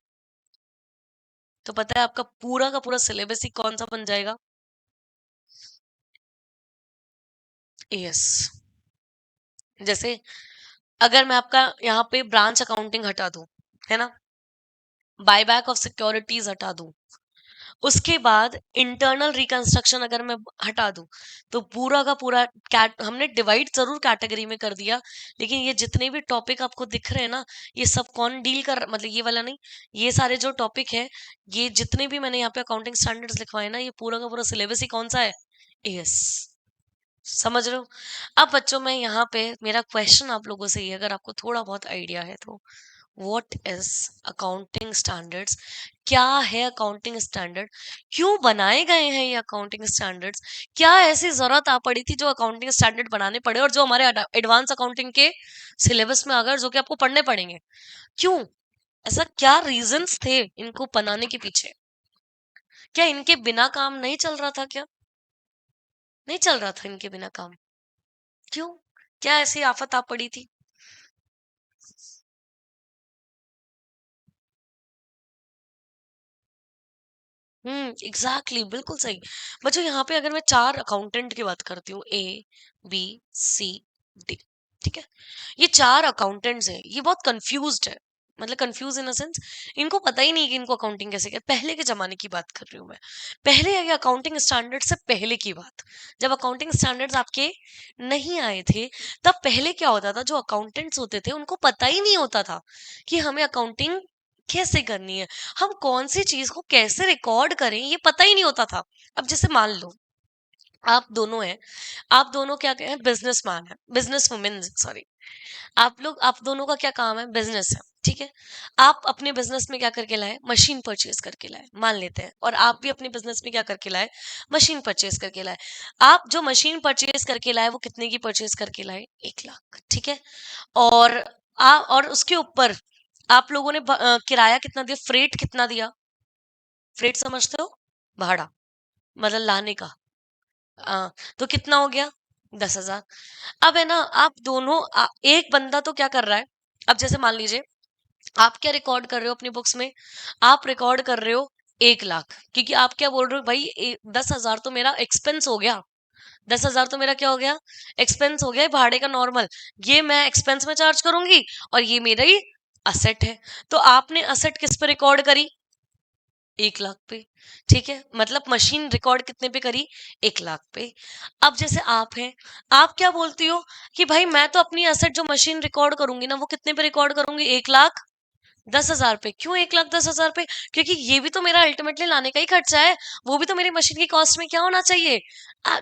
Speaker 1: तो पता है आपका पूरा का पूरा सिलेबस ही कौन सा बन जाएगा? यस। जैसे अगर मैं आपका यहाँ पे ब्रांच अकाउंटिंग हटा दूं, है ना, बायबैक ऑफ सिक्योरिटीज हटा दूं, उसके बाद इंटरनल रिकंस्ट्रक्शन अगर मैं हटा दूं, तो पूरा का पूरा हमने डिवाइड जरूर कैटेगरी में कर दिया, लेकिन ये जितने भी टॉपिक आपको दिख रहे हैं ना, ये सब कौन डील कर, मतलब ये वाला नहीं, ये सारे जो टॉपिक है, ये जितने भी मैंने यहाँ पे अकाउंटिंग स्टैंडर्ड्स लिखवाए ना, ये पूरा का पूरा सिलेबस ही कौन सा है, यस। समझ रहे हो? अब बच्चों मैं यहाँ पे मेरा क्वेश्चन आप लोगों से ये, अगर आपको थोड़ा बहुत आइडिया है तो, व्हाट इज अकाउंटिंग स्टैंडर्ड्स? क्या है अकाउंटिंग स्टैंडर्ड? क्यों बनाए गए हैं ये अकाउंटिंग स्टैंडर्ड्स? क्या ऐसी जरूरत आ पड़ी थी जो अकाउंटिंग स्टैंडर्ड बनाने पड़े, और जो हमारे एडवांस अकाउंटिंग के सिलेबस में अगर जो कि आपको पढ़ने पड़ेंगे? क्यों? ऐसा क्या रीजंस थे इनको बनाने के पीछे? क्या इनके बिना काम नहीं चल रहा था क्या? नहीं चल रहा था इनके बिना काम? क्यों? क्या ऐसी आफत आ पड़ी थी? एग्जैक्टली, बिल्कुल सही। बच्चों यहाँ पे अगर मैं चार अकाउंटेंट की बात करती हूँ, ABCD, ठीक है, ये चार अकाउंटेंट्स हैं, ये बहुत कंफ्यूज्ड है। मतलब कंफ्यूज इन सेंस, इनको पता ही नहीं कि इनको अकाउंटिंग कैसे कर, पहले के जमाने की बात कर रही हूँ मैं। पहले ये अकाउंटिंग स्टैंडर्ड से पहले की बात, जब अकाउंटिंग स्टैंडर्ड्स आपके नहीं आए थे, तब पहले क्या होता था, जो अकाउंटेंट्स होते थे उनको पता ही नहीं होता था कि हमें अकाउंटिंग कैसे करनी है, हम कौन सी चीज को कैसे रिकॉर्ड करें, ये पता ही नहीं होता था। अब जैसे मान लो आप दोनों हैं, आप दोनों क्या हैं, बिजनेसमैन है, बिजनेस वुमेन, सॉरी, आप दोनों का क्या काम है, बिजनेस है, ठीक है। आप अपने बिजनेस में क्या करके लाए, मशीन परचेज करके लाए, मान लेते हैं, और आप भी अपने बिजनेस में क्या करके लाए, मशीन परचेज करके लाए। आप जो मशीन परचेज करके लाए वो कितने की परचेज करके लाए, 1 लाख, ठीक है। और और उसके ऊपर आप लोगों ने किराया कितना दिया, फ्रेट कितना दिया, फ्रेट समझते हो, भाड़ा, मतलब लाने का, तो कितना हो गया, 10,000। अब है ना, आप दोनों एक बंदा तो क्या कर रहा है, अब जैसे मान लीजिए आप क्या रिकॉर्ड कर रहे हो अपनी बुक्स में, आप रिकॉर्ड कर रहे हो 1 लाख, क्योंकि आप क्या बोल रहे हो भाई, 10,000 तो मेरा एक्सपेंस हो गया, 10,000 तो मेरा क्या हो गया, एक्सपेंस हो गया भाड़े का नॉर्मल, ये मैं एक्सपेंस में चार्ज करूंगी और ये मेरा ही असेट है। तो आपने असेट किस पे रिकॉर्ड करी, 1 लाख पे। ठीक है, मतलब मशीन रिकॉर्ड कितने पे करी, 1 लाख पे। अब जैसे आप हैं, आप क्या बोलती हो कि भाई मैं तो अपनी असेट जो मशीन रिकॉर्ड करूंगी ना, वो कितने पे रिकॉर्ड करूंगी, 1,10,000 पे। क्यों 1,10,000 पे, क्योंकि ये भी तो मेरा अल्टीमेटली लाने का ही खर्चा है, वो भी तो मेरी मशीन की कॉस्ट में क्या होना चाहिए,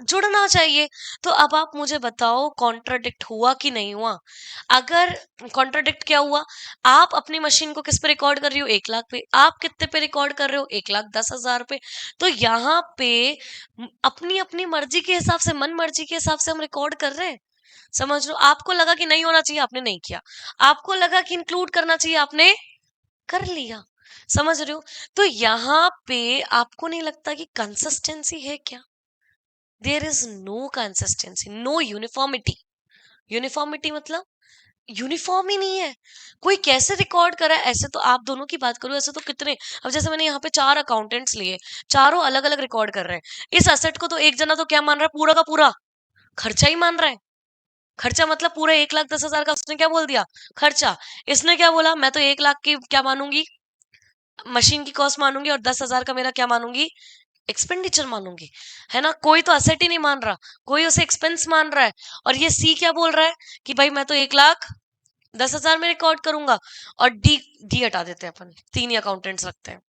Speaker 1: जुड़ना चाहिए। तो अब आप मुझे बताओ कॉन्ट्राडिक्ट हुआ कि नहीं हुआ। अगर कॉन्ट्राडिक्ट क्या हुआ, आप अपनी मशीन को किस पे रिकॉर्ड कर रही हो, 1 लाख पे, आप कितने पे रिकॉर्ड कर रहे हो, 1,10,000 पे। तो यहाँ पे अपनी अपनी मर्जी के हिसाब से, मन मर्जी के हिसाब से हम रिकॉर्ड कर रहे हैं। समझ लो, आपको लगा कि नहीं होना चाहिए, आपने नहीं किया। आपको लगा कि इंक्लूड करना चाहिए, आपने कर लिया। समझ रहे हो। तो यहाँ पे आपको नहीं लगता कि कंसिस्टेंसी है क्या, there is no consistency, no uniformity. Uniformity मतलब यूनिफॉर्म ही नहीं है। कोई कैसे रिकॉर्ड करा है, ऐसे तो आप दोनों की बात करूं, ऐसे तो कितने, अब जैसे मैंने यहाँ पे 4 अकाउंटेंट्स लिए, चारों अलग अलग रिकॉर्ड कर रहे हैं। इस असेट को तो एक जना तो क्या मान रहा है, पूरा का पूरा खर्चा ही मान रहा है। खर्चा मतलब पूरा 1,10,000 का उसने क्या बोल दिया, खर्चा। इसने क्या बोला, मैं तो 1 लाख की क्या मानूंगी, मशीन की कॉस्ट मानूंगी, और 10,000 का मेरा क्या मानूंगी, एक्सपेंडिचर मानूंगी। है ना, कोई तो असेट ही नहीं मान रहा, कोई उसे एक्सपेंस मान रहा है। और ये सी क्या बोल रहा है कि भाई मैं तो 1,10,000 में रिकॉर्ड करूंगा। और डी, डी हटा देते हैं अपन, 3 ही अकाउंटेंट्स रखते हैं।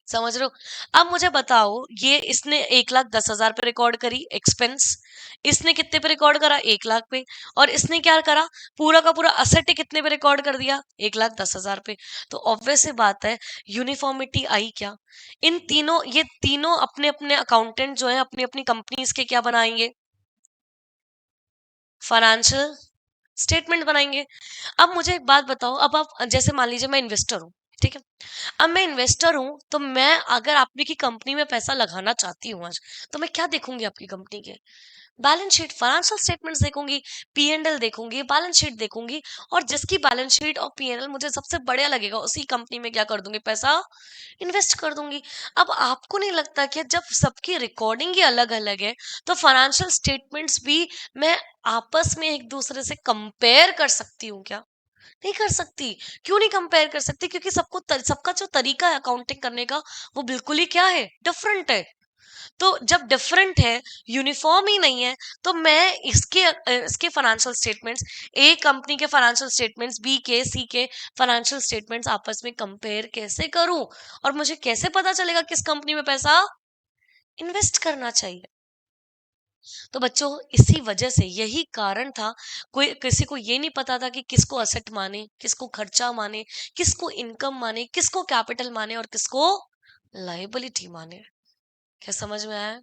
Speaker 1: समझ रहे हो। अब मुझे बताओ, ये इसने 1,10,000 पे रिकॉर्ड करी एक्सपेंस, इसने कितने पे रिकॉर्ड करा, 1 लाख पे। और इसने क्या करा, पूरा का पूरा असेट ही कितने पे रिकॉर्ड कर दिया, 1,10,000 पे। तो ऑब्वियस सी बात है, यूनिफॉर्मिटी आई क्या। इन तीनों, ये तीनों अपने अपने अकाउंटेंट जो है अपनी अपनी कंपनीज के क्या बनाएंगे, फाइनेंशियल स्टेटमेंट बनाएंगे। अब मुझे एक बात बताओ, अब आप जैसे मान लीजिए मैं इन्वेस्टर हूँ, ठीक है। अब मैं इन्वेस्टर हूं, तो मैं अगर आपकी की कंपनी में पैसा लगाना चाहती हूँ आज, तो मैं क्या देखूंगी, आपकी कंपनी के बैलेंस शीट, फाइनेंशियल स्टेटमेंट्स देखूंगी, पीएनएल देखूंगी, बैलेंस शीट देखूंगी। और जिसकी बैलेंस शीट और पीएनएल मुझे सबसे बढ़िया लगेगा, उसी कंपनी में क्या कर दूंगी, पैसा इन्वेस्ट कर दूंगी। अब आपको नहीं लगता कि जब सबकी रिकॉर्डिंग ही अलग अलग है, तो फाइनेंशियल स्टेटमेंट्स भी मैं आपस में एक दूसरे से कंपेयर कर सकती हूँ क्या, नहीं कर सकती। क्यों नहीं कंपेयर कर सकती, क्योंकि सबका जो तरीका है अकाउंटिंग करने का, वो बिल्कुल ही क्या है, डिफरेंट है। तो जब डिफरेंट है, यूनिफॉर्म ही नहीं है, तो मैं इसके फाइनेंशियल स्टेटमेंट्स, ए कंपनी के फाइनेंशियल स्टेटमेंट्स, बी के, सी के फाइनेंशियल स्टेटमेंट्स आपस में कंपेयर कैसे करूं, और मुझे कैसे पता चलेगा किस कंपनी में पैसा इन्वेस्ट करना चाहिए। तो बच्चों, इसी वजह से, यही कारण था, कोई किसी को ये नहीं पता था कि किसको असेट माने, किसको खर्चा माने, किसको इनकम माने, किसको कैपिटल माने, और किसको लायबिलिटी माने। क्या समझ में आया।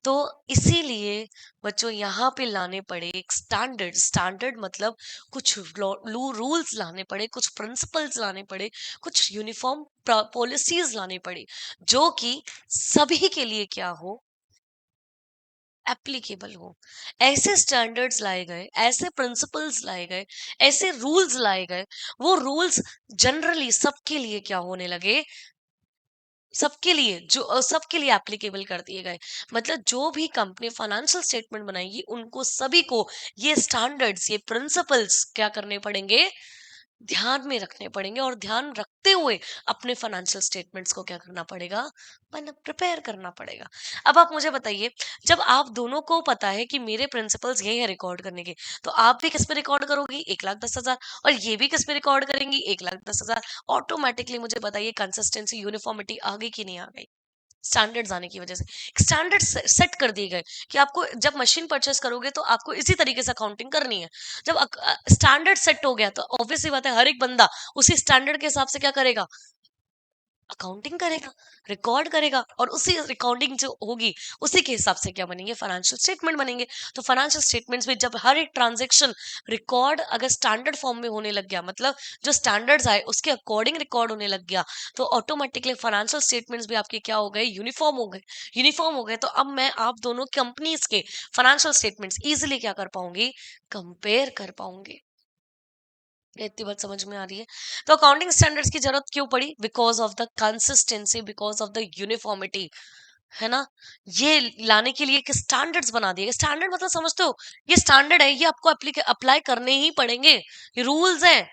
Speaker 1: तो इसीलिए बच्चों यहाँ पे लाने पड़े एक स्टैंडर्ड, स्टैंडर्ड मतलब कुछ रूल्स लाने पड़े, कुछ प्रिंसिपल्स लाने पड़े, कुछ यूनिफॉर्म पॉलिसीज लानी पड़ी, जो कि सभी के लिए क्या हो, एप्लीकेबल हो। ऐसे स्टैंडर्ड्स लाए गए, ऐसे प्रिंसिपल्स लाए गए, ऐसे रूल्स लाए गए, वो रूल्स जनरली सबके लिए क्या होने लगे, सबके लिए, जो सबके लिए एप्लीकेबल कर दिए गए। मतलब जो भी कंपनी फाइनेंशियल स्टेटमेंट बनाएगी, उनको सभी को ये स्टैंडर्ड्स, ये प्रिंसिपल्स क्या करने पड़ेंगे, ध्यान में रखने पड़ेंगे। और ध्यान रखते हुए अपने फाइनेंशियल स्टेटमेंट्स को क्या करना पड़ेगा, मतलब प्रिपेयर करना पड़ेगा। अब आप मुझे बताइए, जब आप दोनों को पता है कि मेरे प्रिंसिपल्स यही है रिकॉर्ड करने के, तो आप भी किस पे रिकॉर्ड करोगी, 1,10,000, और ये भी किस पे रिकॉर्ड करेंगी, 1,10,000। ऑटोमेटिकली मुझे बताइए कंसिस्टेंसी, यूनिफॉर्मिटी आ गई कि नहीं आ गई, स्टैंडर्ड्स आने की वजह से। स्टैंडर्ड सेट कर दिए गए कि आपको जब मशीन परचेस करोगे, तो आपको इसी तरीके से अकाउंटिंग करनी है। जब स्टैंडर्ड सेट हो गया, तो ऑब्वियस सी बात है, हर एक बंदा उसी स्टैंडर्ड के हिसाब से क्या करेगा, अकाउंटिंग करेगा, रिकॉर्ड करेगा। और उसी रिकॉर्डिंग जो होगी, उसी के हिसाब से क्या बनेंगे, फाइनेंशियल स्टेटमेंट बनेंगे। तो फाइनेंशियल स्टेटमेंट्स में जब हर एक ट्रांजेक्शन रिकॉर्ड अगर स्टैंडर्ड फॉर्म में होने लग गया, मतलब जो स्टैंडर्ड्स आए उसके अकॉर्डिंग रिकॉर्ड होने लग गया, तो ऑटोमेटिकली फाइनेंशियल स्टेटमेंट्स भी आपके क्या हो गए, यूनिफॉर्म हो गए। यूनिफॉर्म हो गए, तो अब मैं आप दोनों कंपनीज के फाइनेंशियल स्टेटमेंट्स इजिली क्या कर पाऊंगी, कंपेयर कर पाऊंगी। ये इतनी बात समझ में आ रही है। तो अकाउंटिंग स्टैंडर्ड्स की जरूरत क्यों पड़ी? Because of the consistency, because of the uniformity, है ना। ये लाने के लिए कि स्टैंडर्ड्स बना दिए। स्टैंडर्ड मतलब समझते हो, ये स्टैंडर्ड है, ये आपको अप्लाई करने ही पड़ेंगे, ये रूल्स हैं।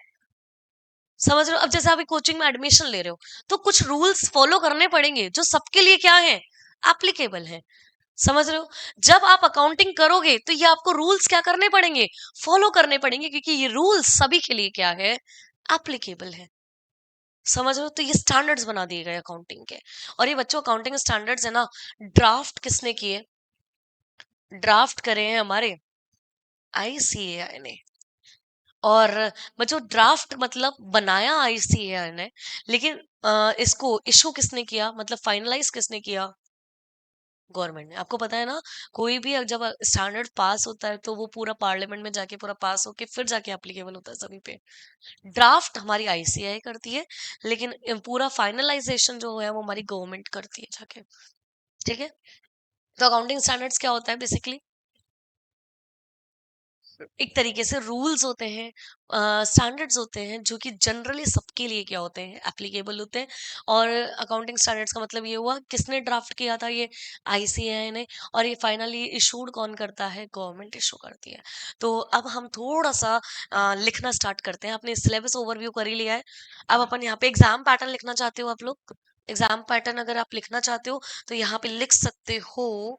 Speaker 1: समझ रहे हो? अब जैसे आप कोचिंग में एडमिशन ले रहे हो, तो कुछ रूल्स फॉलो करने पड़ेंगे जो सबके लिए क्या है, एप्लीकेबल है। समझ रहे हो? जब आप अकाउंटिंग करोगे तो ये आपको रूल्स क्या करने पड़ेंगे, फॉलो करने पड़ेंगे, क्योंकि ये रूल्स सभी के लिए क्या है, एप्लीकेबल है। समझ रहे हो? तो ये स्टैंडर्ड्स बना दिए गए अकाउंटिंग के। और ये बच्चों अकाउंटिंग स्टैंडर्ड्स है ना, ड्राफ्ट किसने किए? ड्राफ्ट करे हैं हमारे आईसीएआई ने। और बच्चों ड्राफ्ट मतलब बनाया आईसीएआई ने, लेकिन इसको इशू किसने किया, मतलब फाइनलाइज किसने किया? गवर्नमेंट ने। आपको पता है ना, कोई भी जब स्टैंडर्ड पास होता है तो वो पूरा पार्लियामेंट में जाके पूरा पास होके फिर जाके एप्लीकेबल होता है सभी पे। ड्राफ्ट हमारी आईसीआई करती है, लेकिन पूरा फाइनलाइजेशन जो है वो हमारी गवर्नमेंट करती है जाके। ठीक है। तो अकाउंटिंग स्टैंडर्ड्स क्या होता है बेसिकली? एक तरीके से रूल्स होते हैं, स्टैंडर्ड्स होते हैं जो कि जनरली सबके लिए क्या होते हैं, एप्लीकेबल होते हैं। और अकाउंटिंग स्टैंडर्ड्स का मतलब ये हुआ किसने ड्राफ्ट किया था, ये आईसीएआई ने। और ये फाइनली इशूड कौन करता है, गवर्नमेंट इशू करती है। तो अब हम थोड़ा सा लिखना स्टार्ट करते हैं। आपने सिलेबस ओवरव्यू कर ही लिया है। अब अपन यहाँ पे एग्जाम पैटर्न लिखना चाहते हो आप लोग, एग्जाम पैटर्न अगर आप लिखना चाहते हो तो यहाँ पे लिख सकते हो।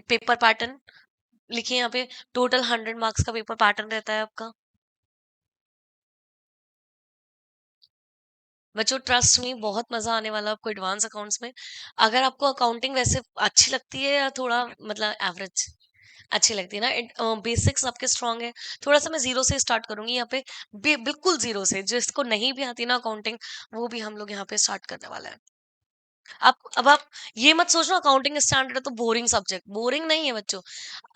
Speaker 1: पेपर पैटर्न लिखिए यहाँ पे। टोटल 100 मार्क्स का पेपर पैटर्न रहता है आपका। बच्चों ट्रस्ट मी, बहुत मजा आने वाला है आपको एडवांस अकाउंट्स में। अगर आपको अकाउंटिंग वैसे अच्छी लगती है या थोड़ा मतलब एवरेज अच्छी लगती है ना, बेसिक्स आपके स्ट्रांग है। थोड़ा सा मैं जीरो से स्टार्ट करूंगी यहाँ पे, बिल्कुल जीरो से। जिसको नहीं भी आती ना अकाउंटिंग, वो भी हम लोग यहाँ पे स्टार्ट करने वाला है। अब आप ये मत सोचना अकाउंटिंग स्टैंडर्ड है तो बोरिंग सब्जेक्ट, बोरिंग नहीं है बच्चों।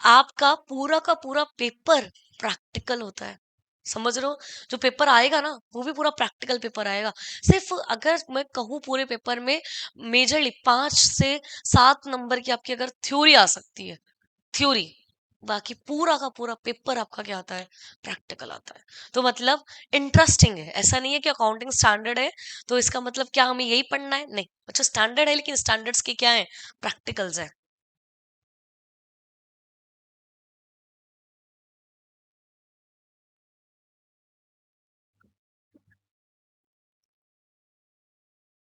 Speaker 1: आपका पूरा का पूरा पेपर प्रैक्टिकल होता है। समझ रहे हो? जो पेपर आएगा ना वो भी पूरा प्रैक्टिकल पेपर आएगा। सिर्फ अगर मैं कहूँ पूरे पेपर में मेजरली 5 से 7 नंबर की आपकी अगर थ्योरी आ सकती है, थ्योरी, बाकी पूरा का पूरा पेपर आपका क्या आता है, प्रैक्टिकल आता है। तो मतलब इंटरेस्टिंग है। ऐसा नहीं है कि अकाउंटिंग स्टैंडर्ड है तो इसका मतलब क्या हमें यही पढ़ना है, नहीं। अच्छा स्टैंडर्ड है लेकिन स्टैंडर्ड्स के क्या है, प्रैक्टिकल्स है।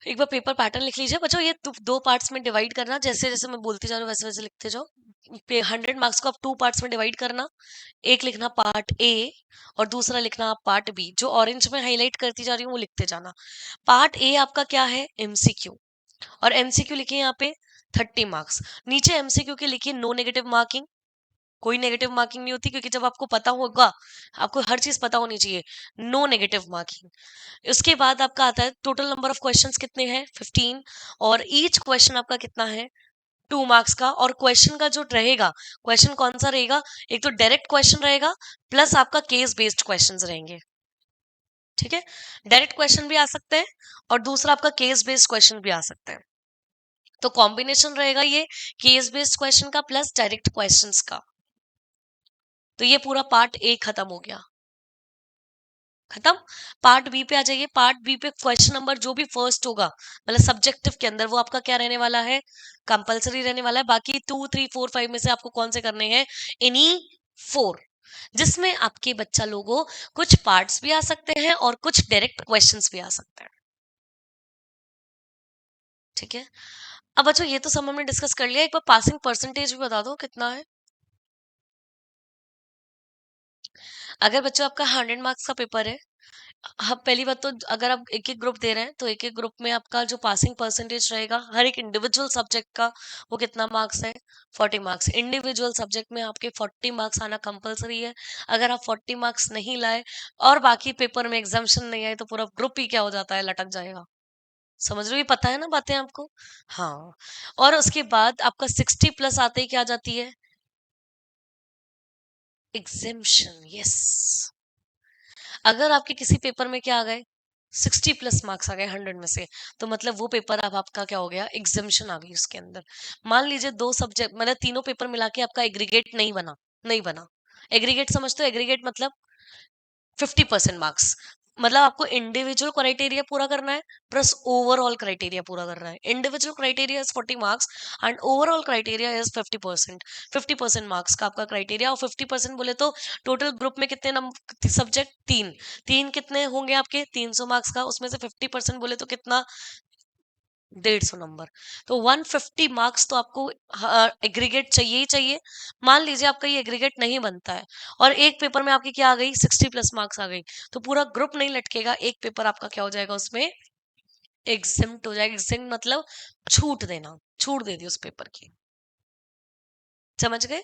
Speaker 1: एक बार पेपर पैटर्न लिख लीजिए बच्चों। ये दो पार्ट्स में डिवाइड करना, जैसे जैसे मैं बोलती जा रही हूँ वैसे वैसे लिखते जाओ। 100 मार्क्स को आप 2 पार्ट्स में डिवाइड करना। एक लिखना पार्ट ए और दूसरा लिखना आप पार्ट बी। जो ऑरेंज में हाईलाइट करती जा रही हूँ वो लिखते जाना। पार्ट ए आपका क्या है, एमसीक्यू। और एमसीक्यू लिखिए यहाँ पे 30 मार्क्स। नीचे एमसीक्यू के लिखिए नो नेगेटिव मार्किंग। कोई नेगेटिव मार्किंग नहीं होती, क्योंकि जब आपको पता होगा, आपको हर चीज पता होनी चाहिए। No negative marking. उसके बाद आपका आता है टोटल नंबर ऑफ क्वेश्चंस कितने हैं, 15। और ईच क्वेश्चन आपका कितना है, 2 मार्क्स का। और क्वेश्चन का जो रहेगा, क्वेश्चन कौन सा रहेगा, एक तो डायरेक्ट क्वेश्चन रहेगा, प्लस आपका केस बेस्ड क्वेश्चंस रहेंगे। ठीक है। डायरेक्ट क्वेश्चन भी आ सकते हैं और दूसरा आपका केस बेस्ड क्वेश्चन भी आ सकते हैं। तो कॉम्बिनेशन रहेगा ये केस बेस्ड क्वेश्चन का प्लस डायरेक्ट क्वेश्चंस का। तो ये पूरा पार्ट ए खत्म हो गया। खत्म। पार्ट बी पे आ जाइए। पार्ट बी पे क्वेश्चन नंबर जो भी फर्स्ट होगा, मतलब सब्जेक्टिव के अंदर, वो आपका क्या रहने वाला है, कंपलसरी रहने वाला है। बाकी 2 3 4 5 में से आपको कौन से करने हैं, इन्हीं 4, जिसमें आपके बच्चा लोगों कुछ पार्ट्स भी आ सकते हैं और कुछ डायरेक्ट क्वेश्चंस भी आ सकते हैं। ठीक है। अब बच्चों ये तो सब हमने डिस्कस कर लिया। एक बार पासिंग परसेंटेज भी बता दो कितना है। अगर बच्चों आपका 100 मार्क्स का पेपर है, हाँ, पहली बात तो अगर आप एक एक ग्रुप दे रहे हैं तो एक एक ग्रुप में आपका जो पासिंग परसेंटेज रहेगा हर एक इंडिविजुअल सब्जेक्ट का, वो कितना मार्क्स है, 40 मार्क्स। इंडिविजुअल सब्जेक्ट में आपके 40 मार्क्स आना कंपलसरी है। अगर आप 40 मार्क्स नहीं लाए और बाकी पेपर में एग्जाम्शन नहीं आए तो पूरा ग्रुप ही क्या हो जाता है, लटक जाएगा। समझ रहे हो? ये पता है ना बातें आपको। हाँ। और उसके बाद आपका 60 प्लस आते ही क्या आ जाती है, एग्जेम्पशन। यस। अगर आपके किसी पेपर में क्या आ गए, 60 प्लस मार्क्स आ गए 100 में से, तो मतलब वो पेपर अब आपका क्या हो गया, एग्जामिशन आ गई उसके अंदर। मान लीजिए दो सब्जेक्ट मतलब तीनों पेपर मिला के आपका एग्रीगेट नहीं बना, नहीं बना। एग्रीगेट समझते हो, एग्रीगेट मतलब 50% मार्क्स, मतलब आपको इंडिविजुअल क्राइटेरिया पूरा करना है प्लस ओवरऑल क्राइटेरिया पूरा करना है। Individual criteria is 40 marks and overall criteria is 50%। 50% marks का आपका क्राइटेरिया, और 50% बोले तो टोटल ग्रुप में कितने नंबर सब्जेक्ट, तीन, तीन कितने होंगे आपके 300 मार्क्स का, उसमें से 50% बोले तो कितना, 150 नंबर। तो 150 मार्क्स तो आपको एग्रीगेट चाहिए ही चाहिए। मान लीजिए आपका ये एग्रीगेट नहीं बनता है और एक पेपर में आपकी क्या आ गई, 60 प्लस मार्क्स आ गई, तो पूरा ग्रुप नहीं लटकेगा, एक पेपर आपका क्या हो जाएगा उसमें, एग्जिम्ट हो जाएगा। एग्जिम्ट मतलब छूट देना, छूट दे दी उस पेपर की। समझ गए?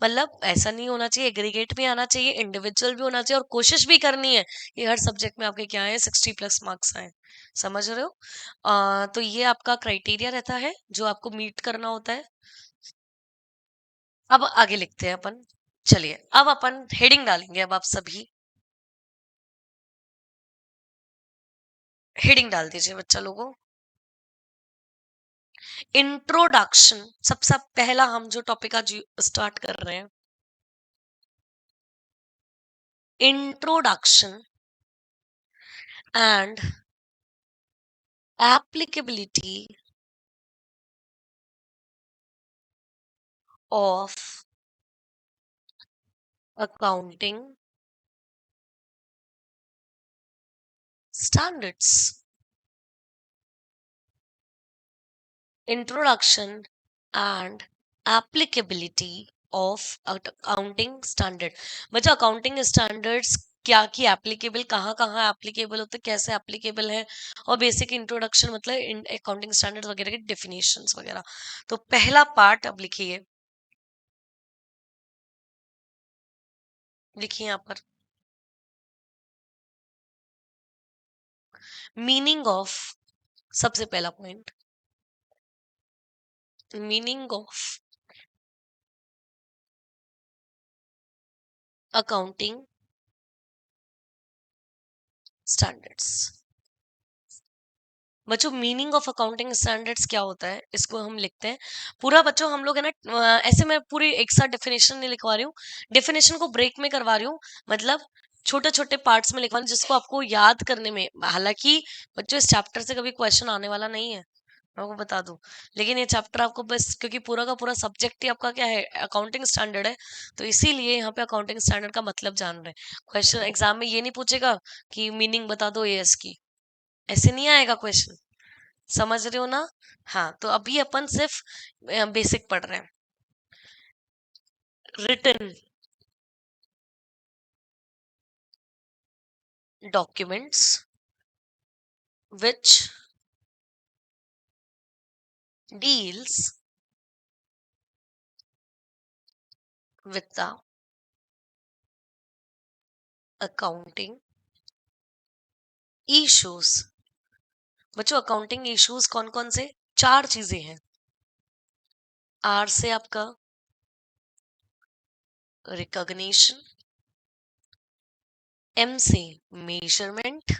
Speaker 1: मतलब ऐसा नहीं होना चाहिए, एग्रीगेट भी आना चाहिए, इंडिविजुअल भी होना चाहिए, और कोशिश भी करनी है कि हर सब्जेक्ट में आपके क्या है, 60 प्लस मार्क्स आए। समझ रहे हो? तो ये आपका क्राइटेरिया रहता है जो आपको मीट करना होता है। अब आगे लिखते हैं अपन। चलिए अब अपन हेडिंग डालेंगे, अब आप सभी हेडिंग डाल दीजिए बच्चा लोगों। इंट्रोडक्शन, सबसे पहला हम जो टॉपिक आज स्टार्ट कर रहे हैं, introduction and applicability of accounting standards. Introduction and applicability of accounting standard. बच्चा अकाउंटिंग स्टैंडर्ड्स क्या की एप्लीकेबल, कहाँ कहाँ एप्लीकेबल होते, कैसे एप्लीकेबल है, और बेसिक इंट्रोडक्शन मतलब अकाउंटिंग स्टैंडर्ड वगैरह के डेफिनेशंस वगैरह। तो पहला पार्ट अब लिखिए, लिखिए यहाँ पर, मीनिंग ऑफ, सबसे पहला point, meaning of accounting standards. बच्चों मीनिंग ऑफ अकाउंटिंग स्टैंडर्ड्स क्या होता है, इसको हम लिखते हैं पूरा। बच्चों हम लोग है ना, ऐसे मैं पूरी एक साथ डेफिनेशन नहीं लिखवा रही हूँ, डेफिनेशन को ब्रेक में करवा रही हूँ, मतलब छोटे छोटे पार्ट्स में लिखवा रही हूँ जिसको आपको याद करने में। हालांकि बच्चों इस चैप्टर से कभी क्वेश्चन आने वाला नहीं है, मैं आपको बता दूं, लेकिन ये चैप्टर आपको बस, क्योंकि पूरा का पूरा सब्जेक्ट ही आपका क्या है, अकाउंटिंग स्टैंडर्ड है, तो इसीलिए यहाँ पे अकाउंटिंग स्टैंडर्ड का मतलब जान रहे हैं। क्वेश्चन एग्जाम में ये नहीं पूछेगा कि मीनिंग बता दो एएस की, ऐसे नहीं आएगा क्वेश्चन। समझ रहे हो ना? हाँ, तो अभी अपन सिर्फ बेसिक पढ़ रहे हैं। Written documents which deals with the accounting issues। बच्चों अकाउंटिंग इश्यूज कौन कौन से, चार चीजें हैं। आर से आपका रिकॉग्निशन, एम से मेजरमेंट,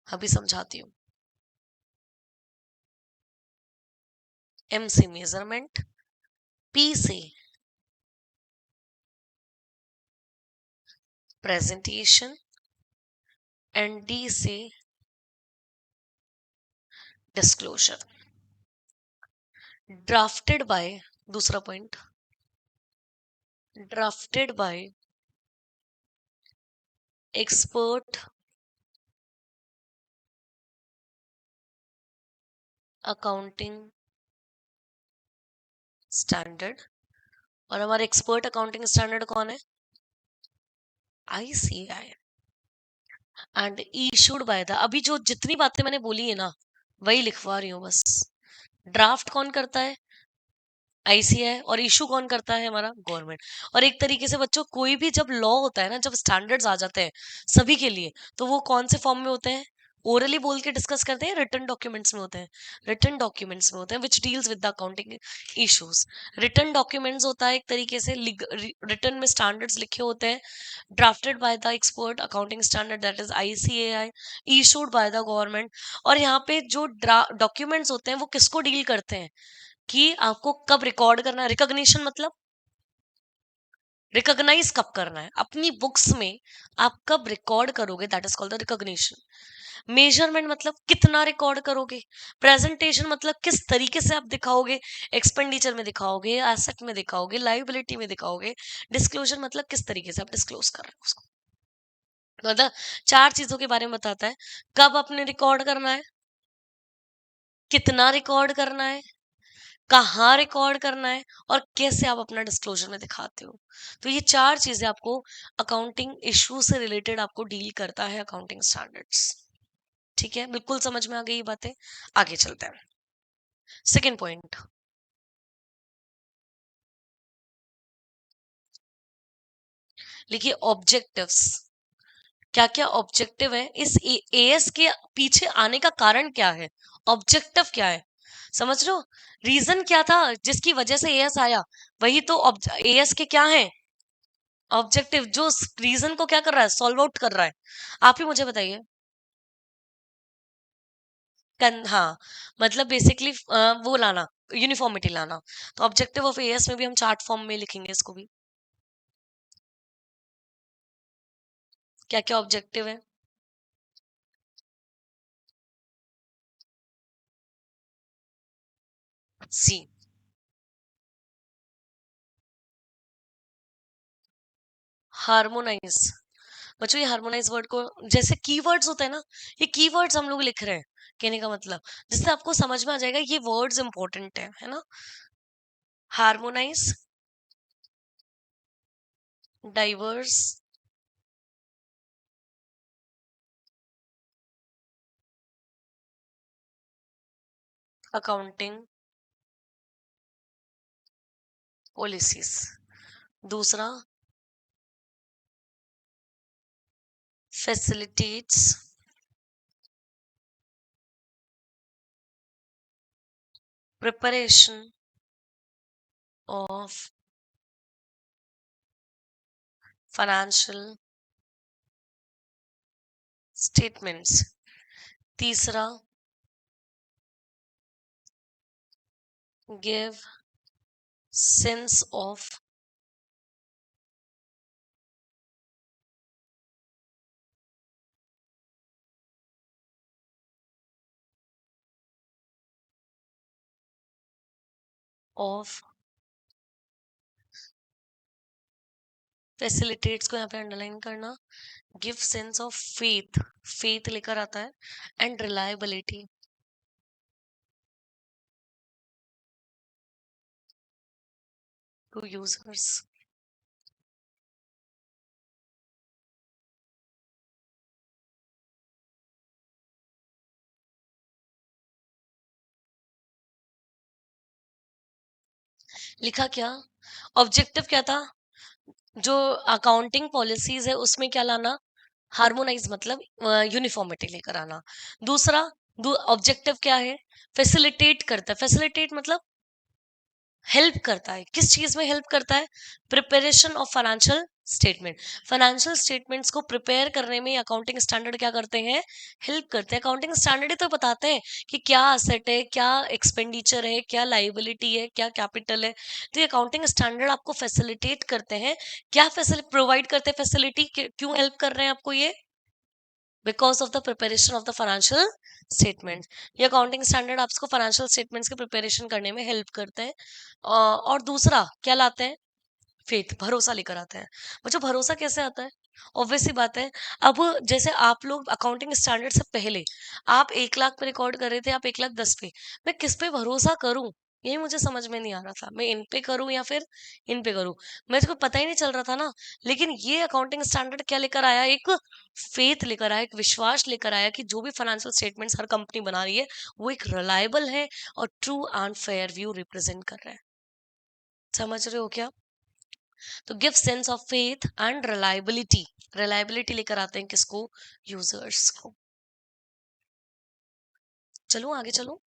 Speaker 1: अभी समझाती हूँ, एम से मेजरमेंट, पी से प्रेजेंटेशन, एंड डी से डिस्क्लोजर। ड्राफ्टेड बाय, दूसरा point, drafted bye expert accounting standard. और हमारे एक्सपर्ट अकाउंटिंग स्टैंडर्ड कौन है, ICAI, and issued by the, अभी जो जितनी बातें मैंने बोली है ना वही लिखवा रही हूँ बस। ड्राफ्ट कौन करता है, आईसीएआई, और इशू कौन करता है, हमारा गवर्नमेंट। और एक तरीके से बच्चों कोई भी जब लॉ होता है ना, जब स्टैंडर्ड्स आ जाते हैं सभी के लिए, तो वो कौन से फॉर्म में होते हैं, ओरली बोल के डिस्कस करते हैं, रिटन डॉक्यूमेंट्स में होते हैं, रिटन डॉक्यूमेंट्स में होते हैं which deals with the accounting issues. Written documents होता है एक तरीके से, रिटन में स्टैंडर्ड्स लिखे होते हैं, drafted by the expert accounting standard that is ICAI, issued by the government. और यहाँ पे जो डॉक्यूमेंट्स होते हैं वो किसको डील करते हैं, कि आपको कब रिकॉर्ड करना है, रिकॉग्निशन मतलब रिकॉग्नाइज कब करना है, अपनी बुक्स में आप कब रिकॉर्ड करोगे, that is called the recognition. Measurement मतलब कितना रिकॉर्ड करोगे। प्रेजेंटेशन मतलब किस तरीके से आप दिखाओगे, एक्सपेंडिचर में दिखाओगे, एसेट में दिखाओगे, लाइबिलिटी में दिखाओगे। डिस्क्लोजर मतलब किस तरीके से आप डिस्क्लोज कर रहे हो उसको। मतलब चार चीजों के बारे में बताता है, कब आपने रिकॉर्ड करना है, कितना रिकॉर्ड करना है, कहाँ रिकॉर्ड करना है, और कैसे आप अपना डिस्क्लोजर में दिखाते हो। तो ये चार चीजें आपको अकाउंटिंग इशू से रिलेटेड आपको डील करता है अकाउंटिंग स्टैंडर्ड्स। ठीक है, बिल्कुल समझ में आ गई ये बातें। आगे चलते हैं। सेकेंड पॉइंट, लिखिए ऑब्जेक्टिव्स। क्या क्या ऑब्जेक्टिव है इस एएस के पीछे आने का कारण क्या है, ऑब्जेक्टिव क्या है, समझ रहे हो। रीजन क्या था जिसकी वजह से एएस आया, वही तो एएस के क्या है ऑब्जेक्टिव, जो रीजन को क्या कर रहा है, सॉल्व आउट कर रहा है। आप ही मुझे बताइए। हाँ, मतलब बेसिकली वो लाना, यूनिफॉर्मिटी लाना। तो ऑब्जेक्टिव ऑफ एएस में भी हम चार्ट फॉर्म में लिखेंगे इसको भी। क्या क्या ऑब्जेक्टिव है। सी, हार्मोनाइज। बच्चों ये हार्मोनाइज वर्ड को, जैसे कीवर्ड्स होते हैं ना, ये कीवर्ड्स हम लोग लिख रहे हैं, कहने का मतलब जिससे आपको समझ में आ जाएगा ये वर्ड्स इंपॉर्टेंट है ना। Harmonize, diverse, accounting policies. दूसरा, facilitates preparation of financial statements. तीसरा, गिव सेंस ऑफ फैसिलिटेट्स को यहाँ पे अंडरलाइन करना, give sense of faith, faith लेकर आता है, एंड रिलायबिलिटी टू यूजर्स। लिखा क्या, ऑब्जेक्टिव क्या था, जो अकाउंटिंग पॉलिसीज है उसमें क्या लाना, हार्मोनाइज मतलब यूनिफॉर्मिटी लेकर आना। दूसरा, ऑब्जेक्टिव क्या है, फैसिलिटेट करता है, फैसिलिटेट मतलब हेल्प करता है, किस चीज में हेल्प करता है, preparation of financial statement. Financial statements को प्रिपेयर करने में अकाउंटिंग स्टैंडर्ड क्या करते हैं, हेल्प करते हैं। अकाउंटिंग स्टैंडर्ड ही तो बताते हैं कि क्या असेट है, क्या एक्सपेंडिचर है, क्या लाइबिलिटी है, क्या कैपिटल है। तो ये अकाउंटिंग स्टैंडर्ड आपको फैसिलिटेट करते हैं। क्या फैसिलिटी प्रोवाइड करते हैं, फैसिलिटी क्यों हेल्प कर रहे हैं आपको ये, because of the preparation of the financial statement. ये अकाउंटिंग स्टैंडर्ड आपको फाइनेंशियल स्टेटमेंट्स की प्रिपरेशन करने में हेल्प करते हैं। और दूसरा क्या लाते हैं, फेथ, भरोसा लेकर आते हैं। मुझे भरोसा कैसे आता है, ऑब्वियस सी बात है। अब जैसे आप लोग अकाउंटिंग स्टैंडर्ड से पहले आप 1 लाख पे रिकॉर्ड कर रहे थे, आप 1,10,000 पे, मैं किस पे भरोसा करूं, यही मुझे समझ में नहीं आ रहा था, मैं इन पे करूं या फिर इन पे करूं, मुझे को पता ही नहीं चल रहा था ना। लेकिन ये अकाउंटिंग स्टैंडर्ड क्या लेकर आया, एक फेथ लेकर आया, एक विश्वास लेकर आया कि जो भी फाइनेंशियल स्टेटमेंट्स हर कंपनी बना रही है वो एक रिलायबल है और true and fair view represent कर रहा है। समझ रहे हो क्या। तो give sense of faith and reliability, reliability लेकर आते हैं किसको, यूजर्स को। चलो आगे चलो,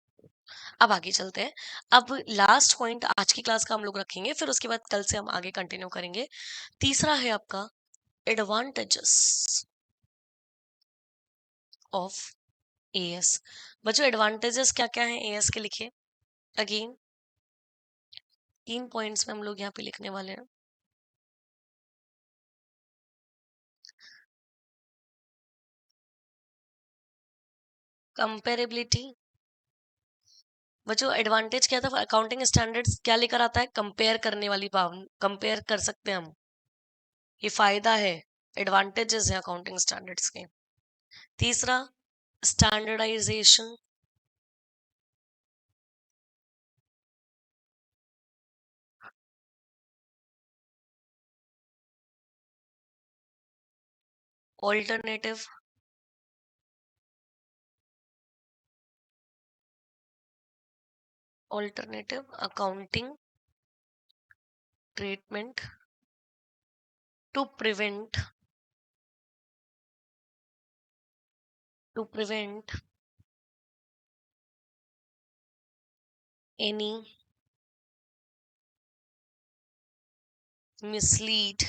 Speaker 1: अब आगे चलते हैं। अब लास्ट पॉइंट आज की क्लास का हम लोग रखेंगे, फिर उसके बाद कल से हम आगे कंटिन्यू करेंगे। तीसरा है आपका एडवांटेजेस ऑफ एएस। बच्चों एडवांटेजेस क्या क्या है एएस के, लिखिए अगेन 3 पॉइंट्स में हम लोग यहाँ पे लिखने वाले हैं। कंपेरेबिलिटी, वो जो एडवांटेज क्या था अकाउंटिंग स्टैंडर्ड्स क्या लेकर आता है, कंपेयर करने वाली पावर, कंपेयर कर सकते हैं हम, ये फायदा है, एडवांटेजेस हैं अकाउंटिंग स्टैंडर्ड्स के। तीसरा standardisation, alternative, alternative accounting treatment to prevent, to prevent any misleading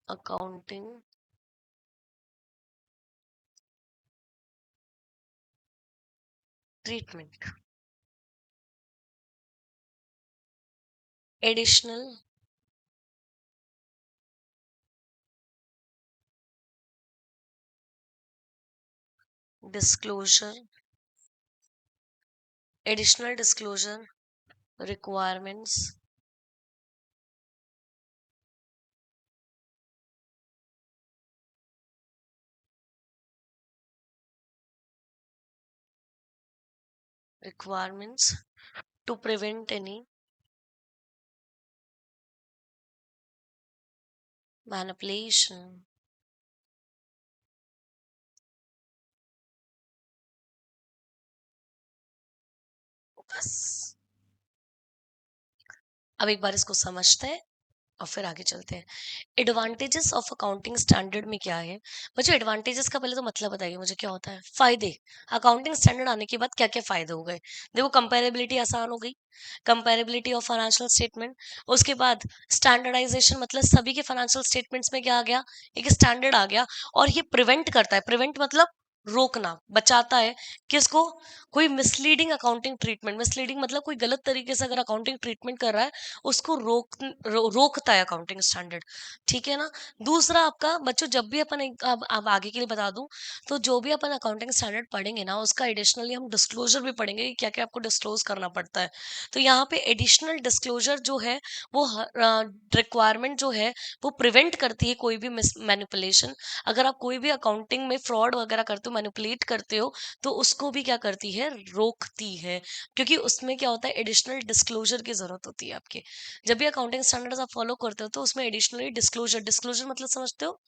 Speaker 1: accounting treatment. Additional disclosure, additional disclosure requirements, requirements to prevent any manipulation. बस अब एक बार इसको समझते हैं और फिर आगे चलते हैं। एडवांटेजेस ऑफ अकाउंटिंग स्टैंडर्ड में क्या है, मुझे एडवांटेजेस का पहले तो मतलब बताइए मुझे क्या होता है। फायदे, अकाउंटिंग स्टैंडर्ड आने के बाद क्या क्या फायदे हो गए, देखो कंपेरेबिलिटी आसान हो गई, कंपेरेबिलिटी ऑफ फाइनेंशियल स्टेटमेंट। उसके बाद स्टैंडर्डाइजेशन, मतलब सभी के फाइनेंशियल स्टेटमेंट्स में क्या आ गया, एक स्टैंडर्ड आ गया। और ये प्रिवेंट करता है, प्रिवेंट मतलब रोकना, बचाता है किसको, कोई मिसलीडिंग अकाउंटिंग ट्रीटमेंट, मिसलीडिंग मतलब कोई गलत तरीके से अगर अकाउंटिंग ट्रीटमेंट कर रहा है उसको रोकता है अकाउंटिंग स्टैंडर्ड, ठीक है ना। दूसरा आपका बच्चों, जब भी अपन अब आगे के लिए बता दूं, तो जो भी अपन अकाउंटिंग स्टैंडर्ड पढ़ेंगे ना उसका एडिशनली हम डिस्क्लोजर भी पढ़ेंगे कि क्या क्या आपको डिस्क्लोज करना पड़ता है। तो यहाँ पे एडिशनल डिस्क्लोजर जो है वो रिक्वायरमेंट जो है वो प्रिवेंट करती है कोई भी मिस मैनिपुलेशन। अगर आप कोई भी अकाउंटिंग में फ्रॉड वगैरह करते हो, मैनिपुलेट करते हो, तो उसको भी क्या करती है, रोकती है। क्योंकि उसमें क्या होता है, एडिशनल डिस्क्लोजर की जरूरत होती है आपके। जब भी अकाउंटिंग स्टैंडर्ड्स आप फॉलो करते हो तो उसमें एडिशनली डिस्क्लोजर, डिस्क्लोजर मतलब समझते हो,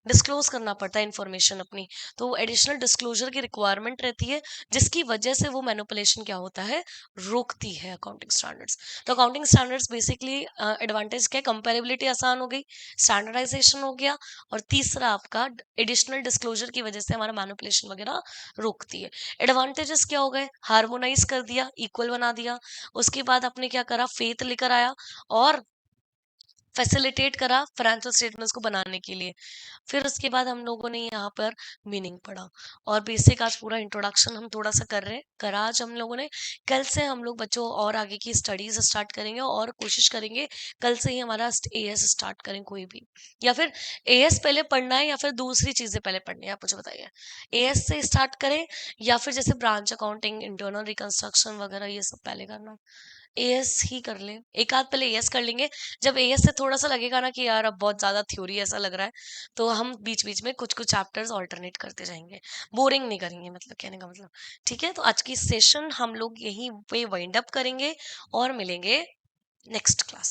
Speaker 1: डिस्क्लोज करना पड़ता है इन्फॉर्मेशन अपनी। तो एडिशनल डिस्क्लोजर की रिक्वायरमेंट रहती है, जिसकी वजह से वो मैनिपुलेशन क्या होता है, रोकती है अकाउंटिंग स्टैंडर्ड्स। तो अकाउंटिंग स्टैंडर्ड्स बेसिकली एडवांटेज क्या, कंपेरेबिलिटी आसान हो गई, स्टैंडर्डाइजेशन हो गया, और तीसरा आपका एडिशनल डिस्क्लोजर की वजह से हमारा मैनिपुलेशन वगैरह रोकती है। एडवांटेजेस क्या हो गए, हार्मोनाइज कर दिया, इक्वल बना दिया। उसके बाद आपने क्या करा, फेथ लेकर आया और फैसिलिटेट करा फाइनेंशियल स्टेटमेंट्स को बनाने के लिए। फिर उसके बाद हम लोगों ने यहाँ पर मीनिंग पढ़ा, और बेसिक आज पूरा इंट्रोडक्शन हम थोड़ा सा कर रहे हैं, करा आज हम लोगों ने। कल से हम लोग बच्चों और आगे की स्टडीज स्टार्ट करेंगे, और कोशिश करेंगे कल से ही हमारा एएस स्टार्ट करें कोई भी, या फिर एएस पहले पढ़ना है या फिर दूसरी चीजें पहले पढ़नी है, आप मुझे बताइए। एएस से स्टार्ट करें या फिर जैसे ब्रांच अकाउंटिंग, इंटरनल रिकंस्ट्रक्शन वगैरह ये सब पहले करना, एएस ही कर ले, एक आध पहले एएस कर लेंगे। जब एएस से थोड़ा सा लगेगा ना कि यार अब बहुत ज्यादा थ्योरी ऐसा लग रहा है, तो हम बीच बीच में कुछ कुछ चैप्टर्स ऑल्टरनेट करते जाएंगे, बोरिंग नहीं करेंगे, मतलब कहने का मतलब। ठीक है, तो आज की सेशन हम लोग यहीं पे वाइंड अप करेंगे और मिलेंगे नेक्स्ट क्लास।